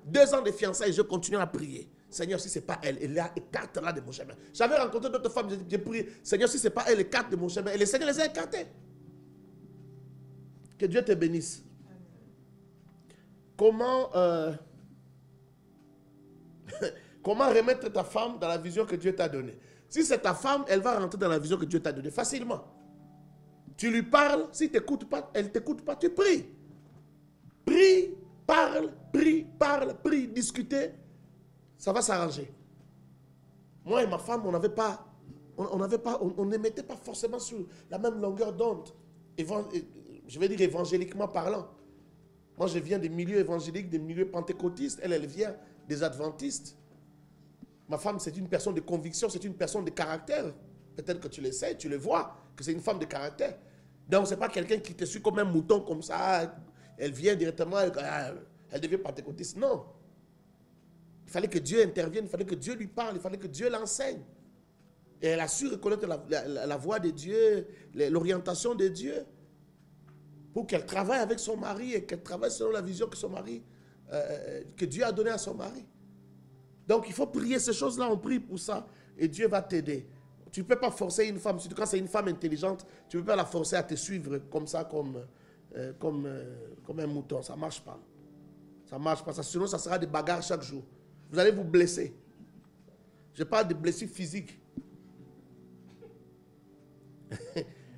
2 ans de fiançailles, je continue à prier. Seigneur, si ce n'est pas elle, écarte-la de mon chemin. J'avais rencontré d'autres femmes, j'ai prié, Seigneur, si ce n'est pas elle, écarte de mon chemin. Et le Seigneur les a écartées. Que Dieu te bénisse. Comment remettre ta femme dans la vision que Dieu t'a donnée? Si c'est ta femme, elle va rentrer dans la vision que Dieu t'a donnée facilement. Tu lui parles, si elle ne t'écoute pas, tu pries. Prie, prie, discutez. Ça va s'arranger. Moi et ma femme, on n'émettait pas forcément sur la même longueur d'onde. Je vais dire évangéliquement parlant. Moi, je viens des milieux évangéliques, des milieux pentecôtistes. Elle vient des adventistes. Ma femme, c'est une personne de conviction, c'est une personne de caractère. Peut-être que tu le sais, tu le vois, que c'est une femme de caractère. Donc, ce n'est pas quelqu'un qui te suit comme un mouton comme ça. Elle vient directement, elle devient pentecôtiste. Non. Il fallait que Dieu intervienne, il fallait que Dieu lui parle, il fallait que Dieu l'enseigne. Et elle a su reconnaître la voix de Dieu, l'orientation de Dieu, pour qu'elle travaille avec son mari et qu'elle travaille selon la vision que son mari, que Dieu a donnée à son mari. Donc il faut prier ces choses-là, on prie pour ça et Dieu va t'aider. Tu ne peux pas forcer une femme, surtout quand c'est une femme intelligente, tu ne peux pas la forcer à te suivre comme ça, comme un mouton. Ça ne marche pas. Ça ne marche pas. Sinon, ça sera des bagarres chaque jour. Vous allez vous blesser. Je parle de blessures physiques.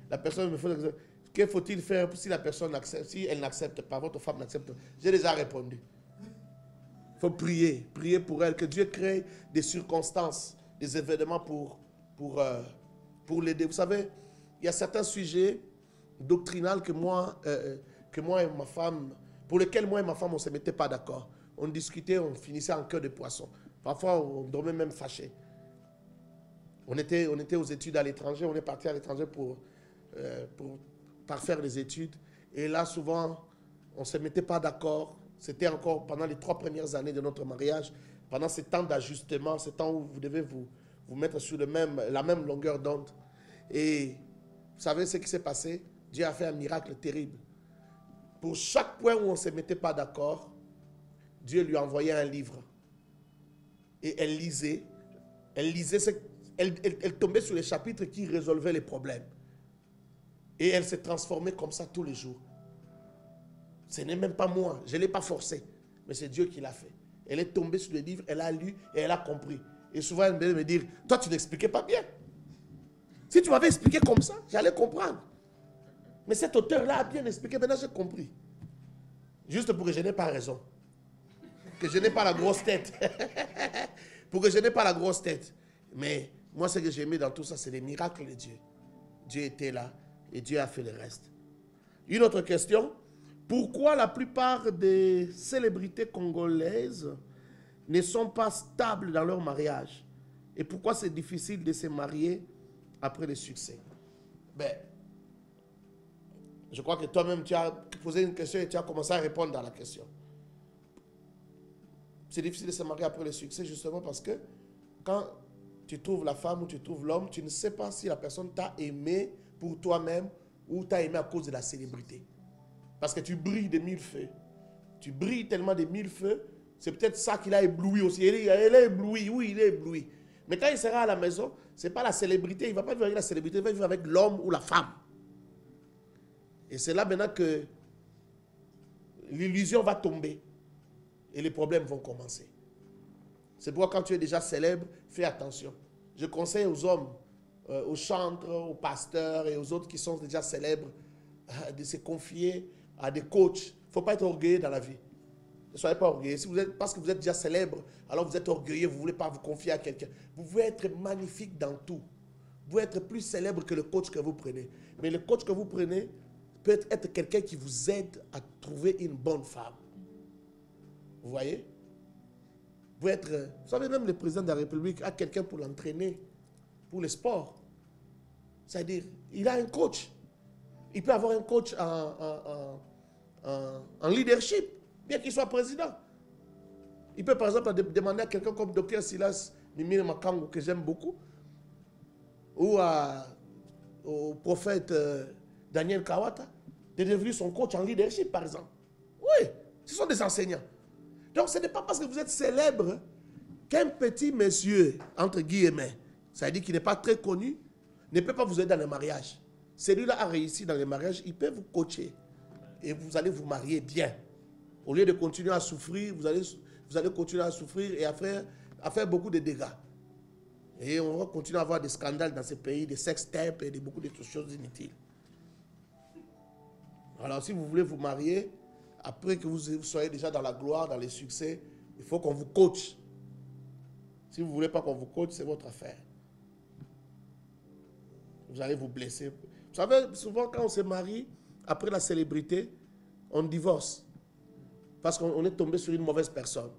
La personne me fait l'exemple. Que faut-il faire si la personne accepte, si elle n'accepte pas, votre femme n'accepte pas? J'ai déjà répondu. Il faut prier pour elle, que Dieu crée des circonstances, des événements pour l'aider. Vous savez, il y a certains sujets doctrinaux que moi et ma femme, pour lesquels moi et ma femme, on ne se mettait pas d'accord. On discutait, on finissait en queue de poisson. Parfois, on dormait même fâché. On était aux études à l'étranger, on est parti à l'étranger pour faire les études. Et là, souvent, on ne se mettait pas d'accord. C'était encore pendant les 3 premières années de notre mariage, pendant ce temps d'ajustement, ce temps où vous devez vous mettre sur la même longueur d'onde. Et vous savez ce qui s'est passé? Dieu a fait un miracle terrible. Pour chaque point où on ne se mettait pas d'accord, Dieu lui envoyait un livre. Et elle lisait, elle tombait sur les chapitres qui résolvaient les problèmes. Et elle s'est transformée comme ça tous les jours. Ce n'est même pas moi, je ne l'ai pas forcé, mais c'est Dieu qui l'a fait. Elle est tombée sur le livre, elle a lu et elle a compris. Et souvent elle me dit, toi tu n'expliquais pas bien. Si tu m'avais expliqué comme ça, j'allais comprendre. Mais cet auteur-là a bien expliqué, maintenant j'ai compris. Juste pour que je n'ai pas raison. Que je n'ai pas la grosse tête. Pour que je n'ai pas la grosse tête. Mais moi ce que j'ai aimé dans tout ça, c'est les miracles de Dieu. Dieu était là et Dieu a fait le reste. Une autre question. Pourquoi la plupart des célébrités congolaises ne sont pas stables dans leur mariage? Et pourquoi c'est difficile de se marier après le succès. Ben, je crois que toi-même, tu as posé une question et tu as commencé à répondre à la question. C'est difficile de se marier après le succès justement parce que quand tu trouves la femme ou tu trouves l'homme, tu ne sais pas si la personne t'a aimé pour toi-même ou t'a aimé à cause de la célébrité. Parce que tu brilles de mille feux. Tu brilles tellement de mille feux, c'est peut-être ça qui l'a ébloui aussi. Il est ébloui, oui, il est ébloui. Mais quand il sera à la maison, ce n'est pas la célébrité, il ne va pas vivre avec la célébrité, il va vivre avec l'homme ou la femme. Et c'est là maintenant que l'illusion va tomber et les problèmes vont commencer. C'est pourquoi quand tu es déjà célèbre, fais attention. Je conseille aux hommes, aux chantres, aux pasteurs et aux autres qui sont déjà célèbres de se confier à des coachs. Il ne faut pas être orgueilleux dans la vie. Ne soyez pas orgueilleux. Si vous êtes, parce que vous êtes déjà célèbre, alors vous êtes orgueilleux, vous ne voulez pas vous confier à quelqu'un. Vous pouvez être magnifique dans tout. Vous pouvez être plus célèbre que le coach que vous prenez. Mais le coach que vous prenez peut être quelqu'un qui vous aide à trouver une bonne femme. Vous voyez? Vous savez, même le président de la République a quelqu'un pour l'entraîner, pour le sport. C'est-à-dire, il a un coach. Il peut avoir un coach en leadership, bien qu'il soit président. Il peut par exemple demander à quelqu'un comme Dr Silas Mimile Makango, que j'aime beaucoup, ou au prophète Daniel Kawata, de devenir son coach en leadership, par exemple. Oui, ce sont des enseignants. Donc ce n'est pas parce que vous êtes célèbre qu'un petit monsieur, entre guillemets, ça veut dire qu'il n'est pas très connu, ne peut pas vous aider dans le mariage. Celui-là a réussi dans le mariage, il peut vous coacher. Et vous allez vous marier bien. Au lieu de continuer à souffrir, vous allez continuer à souffrir et à faire beaucoup de dégâts. Et on va continuer à avoir des scandales dans ce pays, des sextapes et beaucoup de choses inutiles. Alors si vous voulez vous marier, après que vous soyez déjà dans la gloire, dans les succès, il faut qu'on vous coach. Si vous ne voulez pas qu'on vous coach, c'est votre affaire. Vous allez vous blesser. Vous savez, souvent quand on se marie, après la célébrité, on divorce. Parce qu'on est tombé sur une mauvaise personne.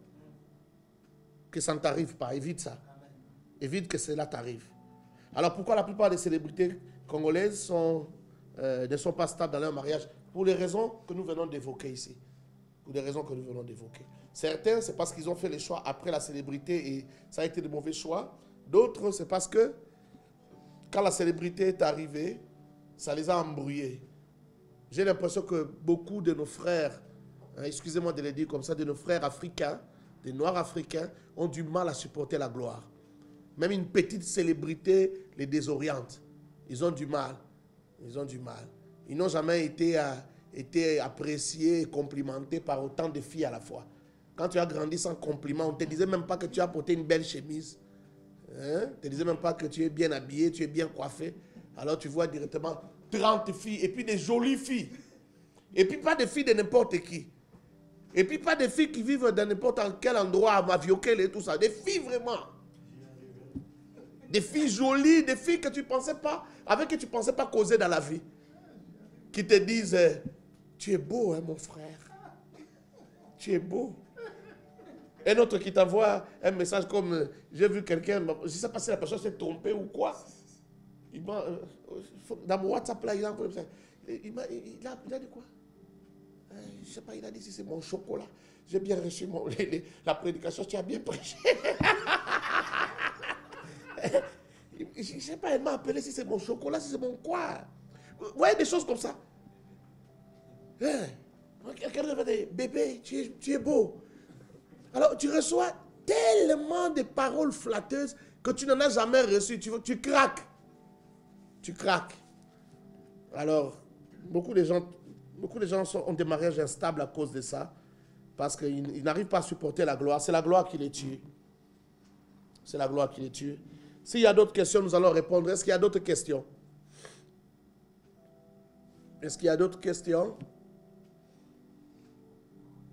Que ça ne t'arrive pas, évite ça. Évite que cela t'arrive. Alors pourquoi la plupart des célébrités congolaises ne sont pas stables dans leur mariage? Pour les raisons que nous venons d'évoquer ici. Pour les raisons que nous venons d'évoquer. Certains, c'est parce qu'ils ont fait les choix après la célébrité et ça a été de mauvais choix. D'autres, c'est parce que quand la célébrité est arrivée, ça les a embrouillés. J'ai l'impression que beaucoup de nos frères, excusez-moi de le dire comme ça, de nos frères africains, des Noirs africains, ont du mal à supporter la gloire. Même une petite célébrité les désoriente. Ils ont du mal. Ils ont du mal. Ils n'ont jamais été appréciés et complimentés par autant de filles à la fois. Quand tu as grandi sans compliment, on ne te disait même pas que tu as porté une belle chemise. On ne te disait même pas que tu es bien habillé, tu es bien coiffé. Alors tu vois directement 30 filles et puis des jolies filles. Et puis pas des filles de n'importe qui. Et puis pas des filles qui vivent dans n'importe quel endroit à Maviokel et tout ça. Des filles vraiment. Des filles jolies, des filles que tu pensais pas, avec qui tu ne pensais pas causer dans la vie. Qui te disent, tu es beau, hein, mon frère. Tu es beau. Un autre qui t'envoie un message comme, j'ai vu quelqu'un, je ne sais pas si la personne s'est trompée ou quoi. Dans mon WhatsApp, là, il a envoyé ça. Il a dit quoi? Je ne sais pas, il a dit si c'est mon chocolat. J'ai bien reçu la prédication, tu as bien prêché. Je ne sais pas, elle m'a appelé si c'est mon chocolat, si c'est mon quoi. Vous voyez des choses comme ça. Quelqu'un va dire, bébé, tu es beau. Alors tu reçois tellement de paroles flatteuses que tu n'en as jamais reçu. Tu craques. Tu craques. Alors, beaucoup de gens ont des mariages instables à cause de ça. Parce qu'ils n'arrivent pas à supporter la gloire. C'est la gloire qui les tue. C'est la gloire qui les tue. S'il y a d'autres questions, nous allons répondre. Est-ce qu'il y a d'autres questions? Est-ce qu'il y a d'autres questions?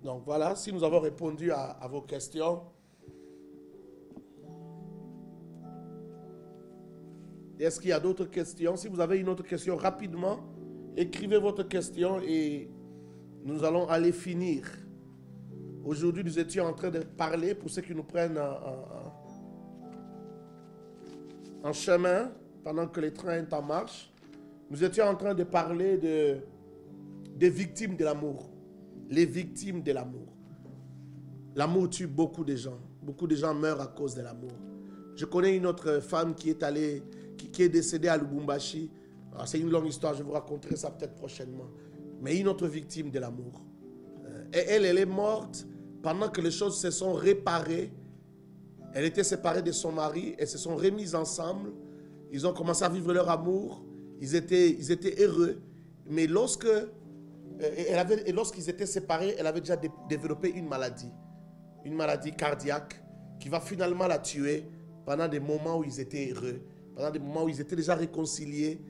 Donc voilà, si nous avons répondu à vos questions. Est-ce qu'il y a d'autres questions? Si vous avez une autre question, rapidement, écrivez votre question et nous allons aller finir. Aujourd'hui, nous étions en train de parler, pour ceux qui nous prennent en chemin, pendant que les trains sont en marche, nous étions en train de parler des victimes de l'amour. Les victimes de l'amour. L'amour tue beaucoup de gens. Beaucoup de gens meurent à cause de l'amour. Je connais une autre femme qui est décédée à Lubumbashi. C'est une longue histoire, je vous raconterai ça peut-être prochainement. Mais une autre victime de l'amour. Et elle est morte pendant que les choses se sont réparées. Elle était séparée de son mari. Elles se sont remises ensemble. Ils ont commencé à vivre leur amour. Ils étaient heureux. Mais lorsqu'ils étaient séparés, elle avait déjà développé une maladie cardiaque qui va finalement la tuer pendant des moments où ils étaient heureux, pendant des moments où ils étaient déjà réconciliés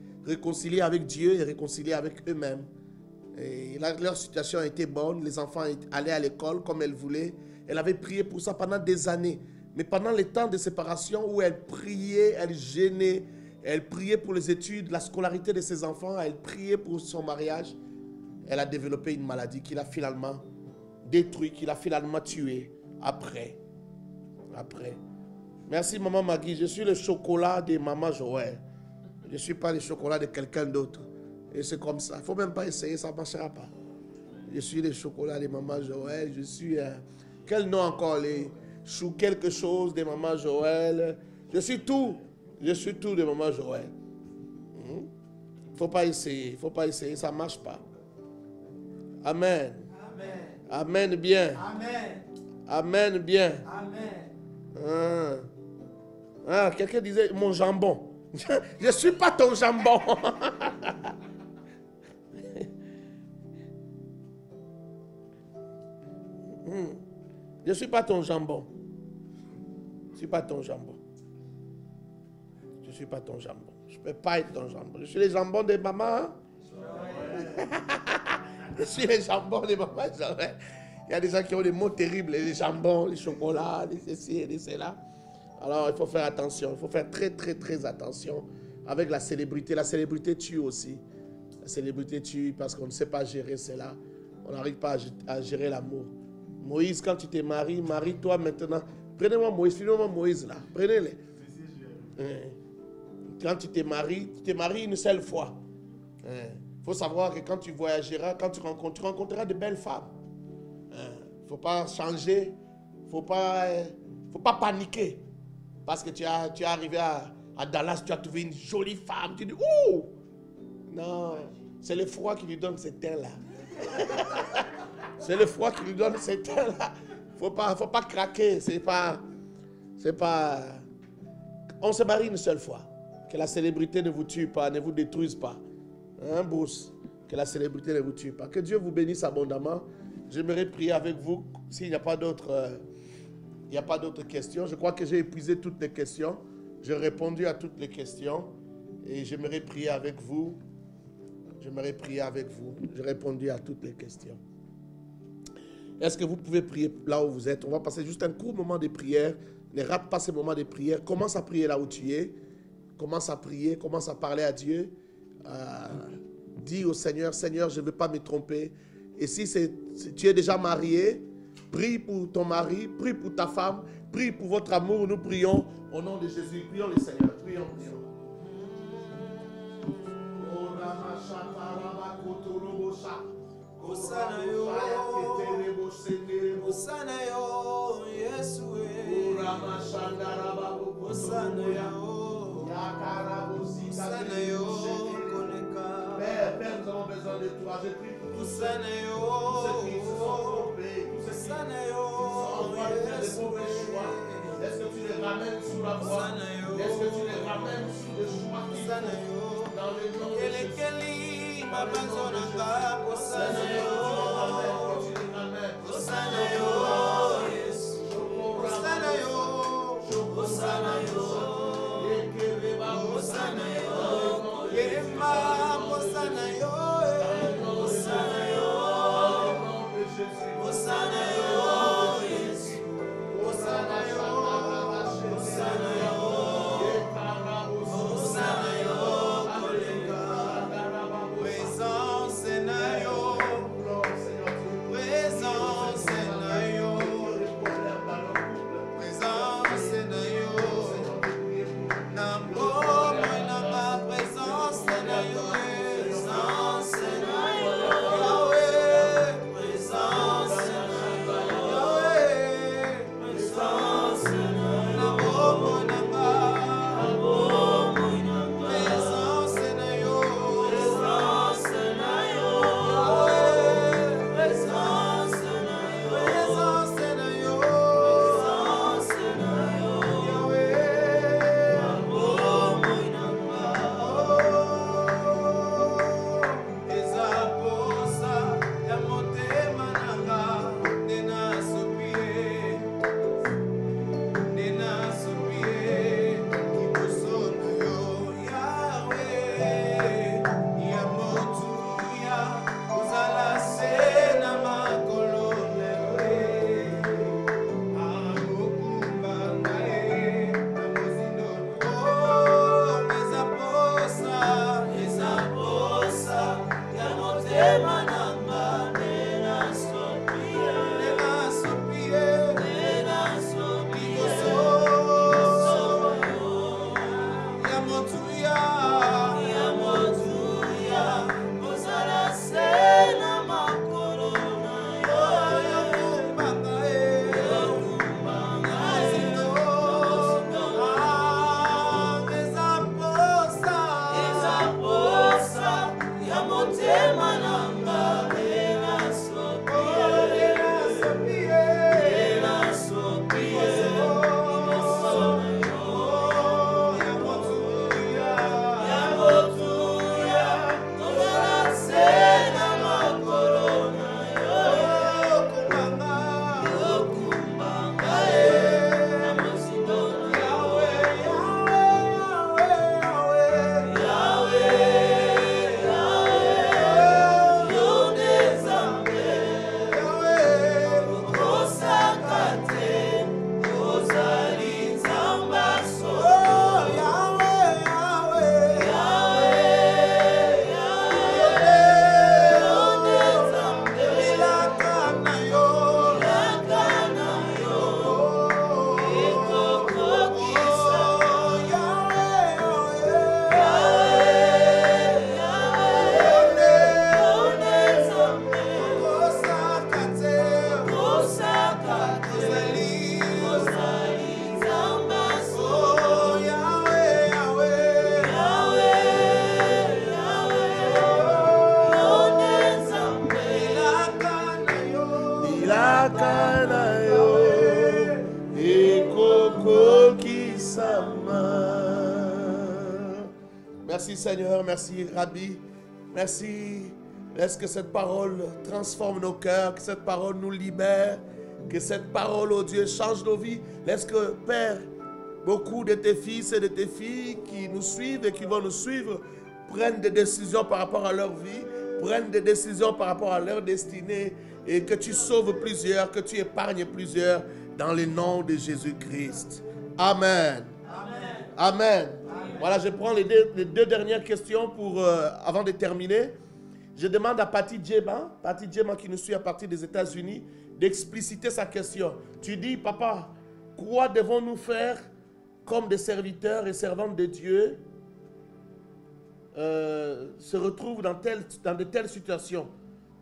avec Dieu et réconciliés avec eux-mêmes. Et leur situation était bonne, les enfants allaient à l'école comme elle voulait. Elle avait prié pour ça pendant des années. Mais pendant les temps de séparation où elle priait, elle gênait, elle priait pour les études, la scolarité de ses enfants, elle priait pour son mariage, elle a développé une maladie qui l'a finalement détruit, qui l'a finalement tué après. Merci maman Maggie, je suis le chocolat de maman Joël. Je ne suis pas le chocolat de quelqu'un d'autre. Et c'est comme ça. Il ne faut même pas essayer, ça ne marchera pas. Je suis le chocolat de maman Joël. Je suis... quel nom encore? Les choux quelque chose de maman Joël. Je suis tout. Je suis tout de maman Joël. Il ne faut pas essayer. Il ne faut pas essayer, ça ne marche pas. Amen. Amen. Amen bien. Amen. Amen bien. Amen. Quelqu'un disait mon jambon. Je ne suis pas ton jambon. Je ne suis pas ton jambon. Je ne suis pas ton jambon. Je ne suis pas ton jambon. Je ne peux pas être ton jambon. Je suis le jambon de maman. Je suis le jambon de maman. Il y a des gens qui ont des mots terribles. Les jambons, les chocolats, les ceci et les cela. Alors, il faut faire attention. Il faut faire très, très, très attention avec la célébrité. La célébrité tue aussi. La célébrité tue parce qu'on ne sait pas gérer cela. On n'arrive pas à gérer l'amour. Moïse, quand tu te maries, marie-toi maintenant. Prenez-moi Moïse, filmez-moi Moïse là. Prenez-le. Quand tu te maries une seule fois. Il faut savoir que quand tu voyageras, quand tu rencontreras de belles femmes. Il ne faut pas changer. Il ne faut pas paniquer. Parce que tu es arrivé à Dallas, tu as trouvé une jolie femme. Tu dis, ouh! Non, c'est le froid qui lui donne ce teint-là. C'est le froid qui lui donne ce teint-là. Faut pas craquer. C'est pas... On se marie une seule fois. Que la célébrité ne vous tue pas, ne vous détruise pas. Hein, Bruce? Que la célébrité ne vous tue pas. Que Dieu vous bénisse abondamment. J'aimerais prier avec vous s'il n'y a pas d'autres... Il n'y a pas d'autres questions. Je crois que j'ai épuisé toutes les questions. J'ai répondu à toutes les questions. Et j'aimerais prier avec vous. J'ai répondu à toutes les questions. Est-ce que vous pouvez prier là où vous êtes? On va passer juste un court moment de prière. Ne rate pas ce moment de prière. Commence à prier là où tu es. Commence à prier. Commence à parler à Dieu. Dis au Seigneur, Seigneur, je ne veux pas me tromper. Et si tu es déjà marié, prie pour ton mari, prie pour ta femme, prie pour votre amour. Nous prions au nom de Jésus. Prions le Seigneur. Prions. Osana yo, Yesu. Osana yo, Koneka. Père, nous avons besoin de toi. Je prie pour tous ceux qui se sont trompés, tous ceux qui sont en train de faire des mauvais choix. Est-ce que tu les ramènes sous la voie? Est-ce que tu les ramènes sous le choix qui sont dans le nom de Jésus? Présence Merci Seigneur, merci Rabbi. Merci. Laisse que cette parole transforme nos cœurs, que cette parole nous libère, que cette parole, oh Dieu, change nos vies. Laisse que, Père, beaucoup de tes fils et de tes filles qui nous suivent et qui vont nous suivre prennent des décisions par rapport à leur vie, prennent des décisions par rapport à leur destinée et que tu sauves plusieurs, que tu épargnes plusieurs dans le nom de Jésus-Christ. Amen. Amen. Amen. Voilà, je prends les deux dernières questions pour, avant de terminer. Je demande à Patty Djema qui nous suit à partir des États-Unis, d'expliciter sa question. Tu dis, papa, quoi devons-nous faire comme des serviteurs et servantes de Dieu se retrouvent dans de telles situations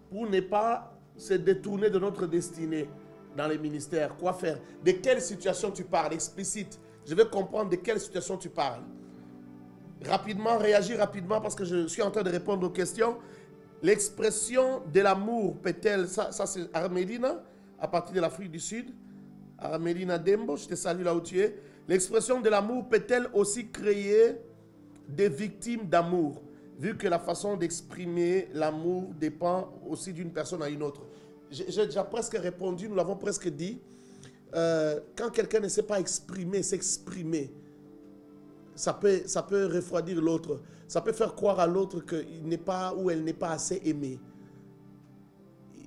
pour ne pas se détourner de notre destinée dans les ministères? Quoi faire? De quelle situation tu parles? Explicite. Je veux comprendre de quelle situation tu parles. Rapidement, réagis rapidement parce que je suis en train de répondre aux questions. L'expression de l'amour peut-elle, ça c'est Armelina, à partir de l'Afrique du Sud. Armelina Dembo, je te salue là où tu es. L'expression de l'amour peut-elle aussi créer des victimes d'amour, vu que la façon d'exprimer l'amour dépend aussi d'une personne à une autre? J'ai déjà presque répondu, nous l'avons presque dit. Quand quelqu'un ne sait pas s'exprimer, ça peut refroidir l'autre. Ça peut faire croire à l'autre qu'il n'est pas ou elle n'est pas assez aimée.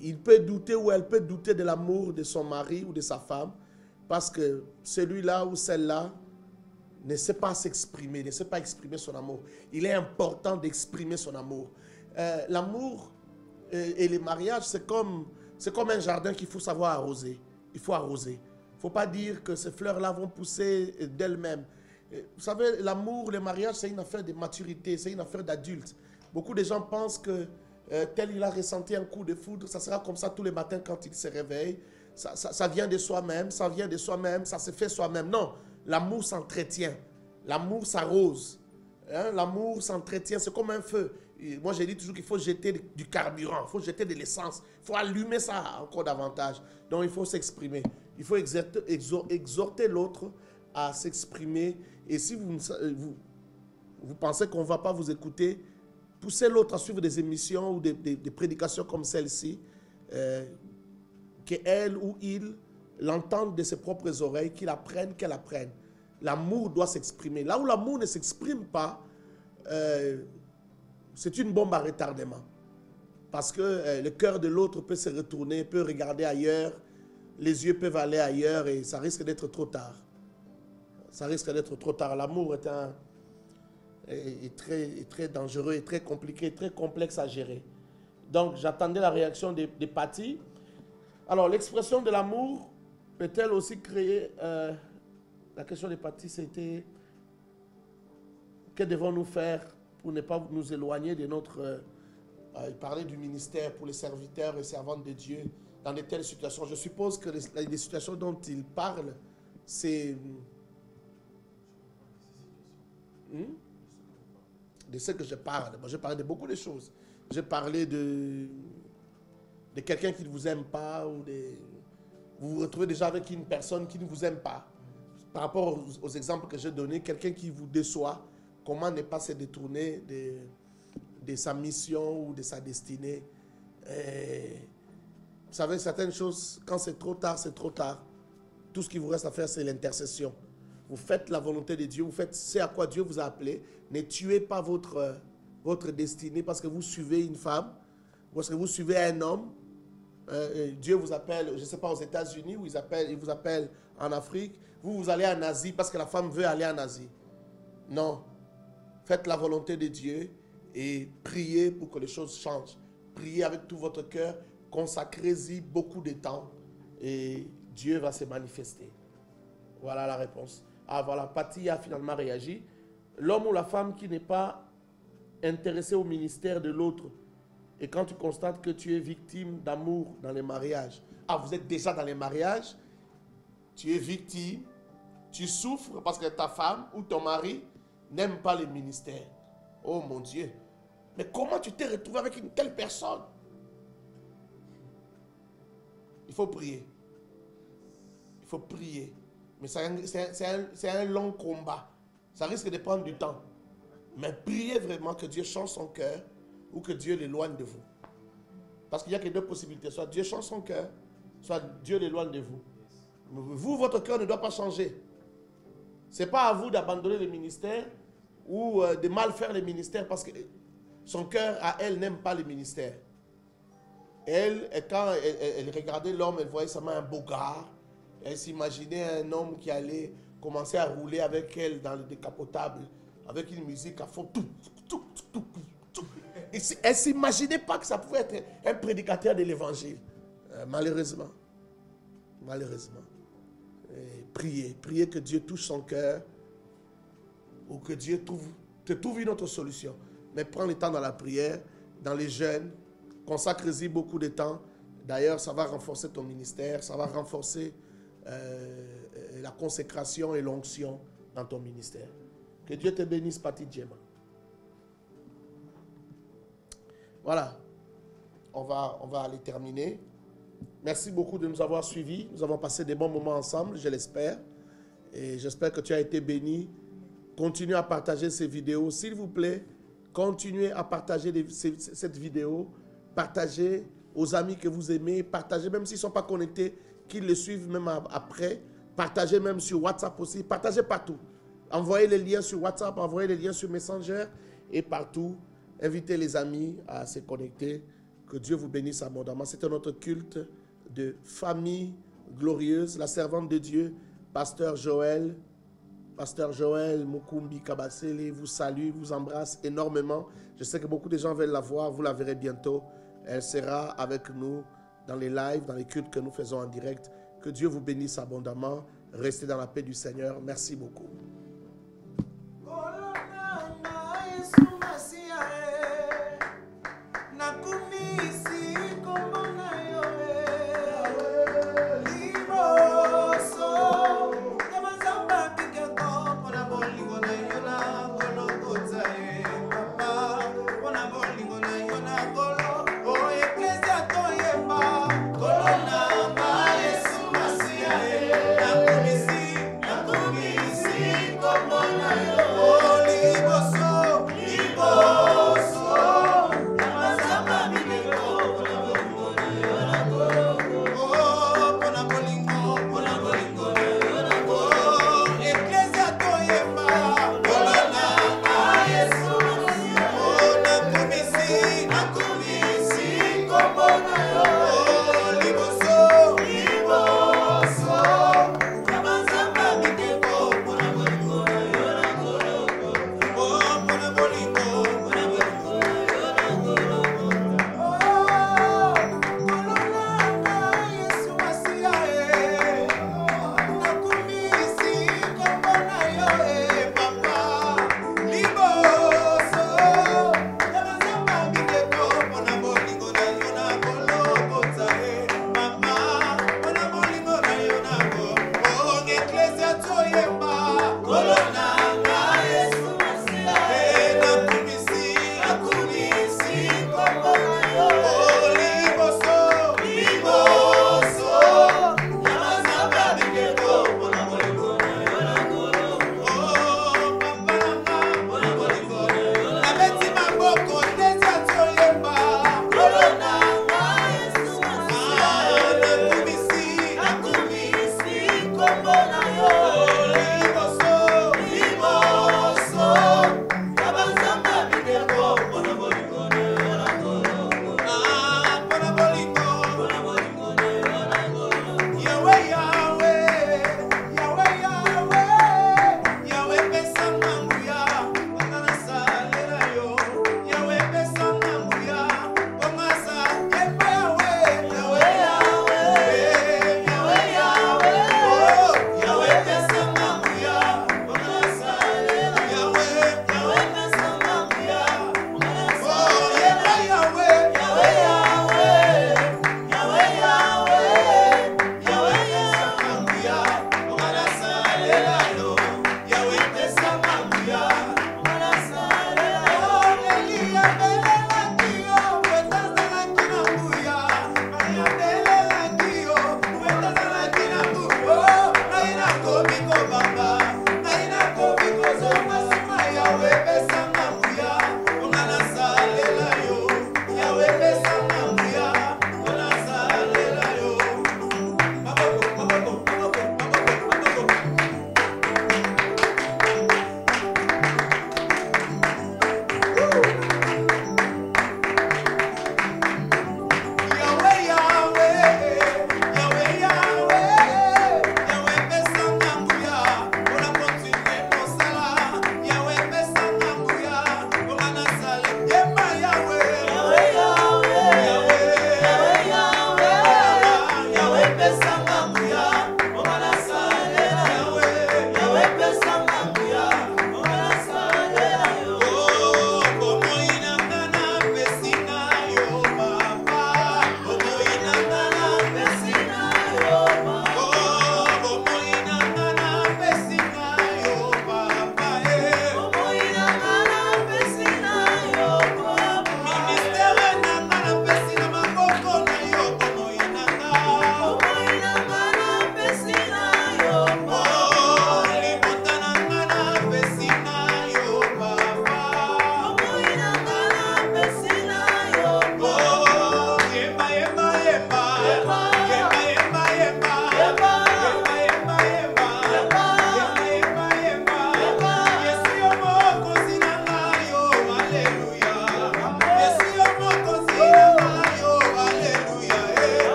Il peut douter ou elle peut douter de l'amour de son mari ou de sa femme parce que celui-là ou celle-là ne sait pas s'exprimer, ne sait pas exprimer son amour. Il est important d'exprimer son amour. L'amour et les mariages, c'est comme un jardin qu'il faut savoir arroser. Il faut arroser. Il ne faut pas dire que ces fleurs-là vont pousser d'elles-mêmes. Vous savez, l'amour, le mariage, c'est une affaire de maturité, c'est une affaire d'adulte. Beaucoup de gens pensent que tel il a ressenti un coup de foudre, ça sera comme ça tous les matins quand il se réveille. Ça vient de soi-même, ça vient de soi-même, ça se fait soi-même. Non, l'amour s'entretient, l'amour s'arrose. Hein? L'amour s'entretient, c'est comme un feu. Et moi, je dis toujours qu'il faut jeter du carburant, il faut jeter de l'essence, il faut allumer ça encore davantage. Donc, il faut s'exprimer. Il faut exhorter l'autre à s'exprimer. Et si vous pensez qu'on ne va pas vous écouter, poussez l'autre à suivre des émissions ou des prédications comme celle-ci, qu'elle ou il l'entende de ses propres oreilles, qu'il apprenne, qu'elle apprenne. L'amour doit s'exprimer. Là où l'amour ne s'exprime pas, c'est une bombe à retardement. Parce que le cœur de l'autre peut se retourner, peut regarder ailleurs, les yeux peuvent aller ailleurs et ça risque d'être trop tard. Ça risque d'être trop tard. L'amour est très dangereux, est très compliqué, très complexe à gérer. Donc, j'attendais la réaction de Patty. Alors, l'expression de l'amour peut-elle aussi créer... la question de Patty, c'était... Que devons-nous faire pour ne pas nous éloigner de notre... il parlait du ministère pour les serviteurs et servantes de Dieu dans de telles situations. Je suppose que les situations dont il parle, c'est... de ce que je parle. Moi, je parlais de beaucoup de choses. J'ai parlé de quelqu'un qui ne vous aime pas ou vous vous retrouvez déjà avec une personne qui ne vous aime pas. Par rapport aux exemples que j'ai donnés, quelqu'un qui vous déçoit, comment ne pas se détourner de sa mission ou de sa destinée. Vous savez, certaines choses, quand c'est trop tard, c'est trop tard. Tout ce qui vous reste à faire, c'est l'intercession. Vous faites la volonté de Dieu, vous faites ce à quoi Dieu vous a appelé. Ne tuez pas votre destinée parce que vous suivez une femme, parce que vous suivez un homme. Dieu vous appelle, je ne sais pas, aux États-Unis, ou il vous appelle en Afrique. Vous allez en Asie parce que la femme veut aller en Asie. Non. Faites la volonté de Dieu et priez pour que les choses changent. Priez avec tout votre cœur, consacrez-y beaucoup de temps et Dieu va se manifester. Voilà la réponse. Ah voilà, Patty a finalement réagi. L'homme ou la femme qui n'est pas intéressé au ministère de l'autre, et quand tu constates que tu es victime d'amour dans les mariages, vous êtes déjà dans les mariages, tu es victime, tu souffres parce que ta femme ou ton mari n'aime pas le ministère. Oh mon Dieu, mais comment tu t'es retrouvé avec une telle personne? Il faut prier. Il faut prier. Mais c'est un long combat. Ça risque de prendre du temps. Mais priez vraiment que Dieu change son cœur ou que Dieu l'éloigne de vous. Parce qu'il n'y a que deux possibilités. Soit Dieu change son cœur, soit Dieu l'éloigne de vous. Vous, votre cœur ne doit pas changer. Ce n'est pas à vous d'abandonner le ministère ou de mal faire le ministère parce que son cœur à elle n'aime pas le ministère. Elle, quand elle regardait l'homme, elle voyait seulement un beau gars. Elle s'imaginait un homme qui allait commencer à rouler avec elle dans le décapotable, avec une musique à fond. Elle ne s'imaginait pas que ça pouvait être un prédicateur de l'évangile. Malheureusement. Malheureusement. Priez que Dieu touche son cœur ou que Dieu te trouve une autre solution. Mais prends le temps dans la prière, dans les jeûnes, consacre-y beaucoup de temps. D'ailleurs, ça va renforcer ton ministère, ça va renforcer la consécration et l'onction dans ton ministère. Que Dieu te bénisse, Pati Djema. Voilà, on va aller terminer. Merci beaucoup de nous avoir suivis. Nous avons passé des bons moments ensemble, je l'espère. Et j'espère que tu as été béni. Continuez à partager ces vidéos. S'il vous plaît, continuez à partager cette vidéo. Partagez aux amis que vous aimez. Partagez même s'ils ne sont pas connectés, qu'ils le suivent même après. Partagez même sur WhatsApp aussi. Partagez partout. Envoyez les liens sur WhatsApp, envoyez les liens sur Messenger et partout. Invitez les amis à se connecter. Que Dieu vous bénisse abondamment. C'était notre culte de famille glorieuse. La servante de Dieu, Pasteur Joël Mukumbi Kabasele, vous salue, vous embrasse énormément. Je sais que beaucoup de gens veulent la voir. Vous la verrez bientôt. Elle sera avec nous dans les lives, dans les cultes que nous faisons en direct. Que Dieu vous bénisse abondamment. Restez dans la paix du Seigneur. Merci beaucoup.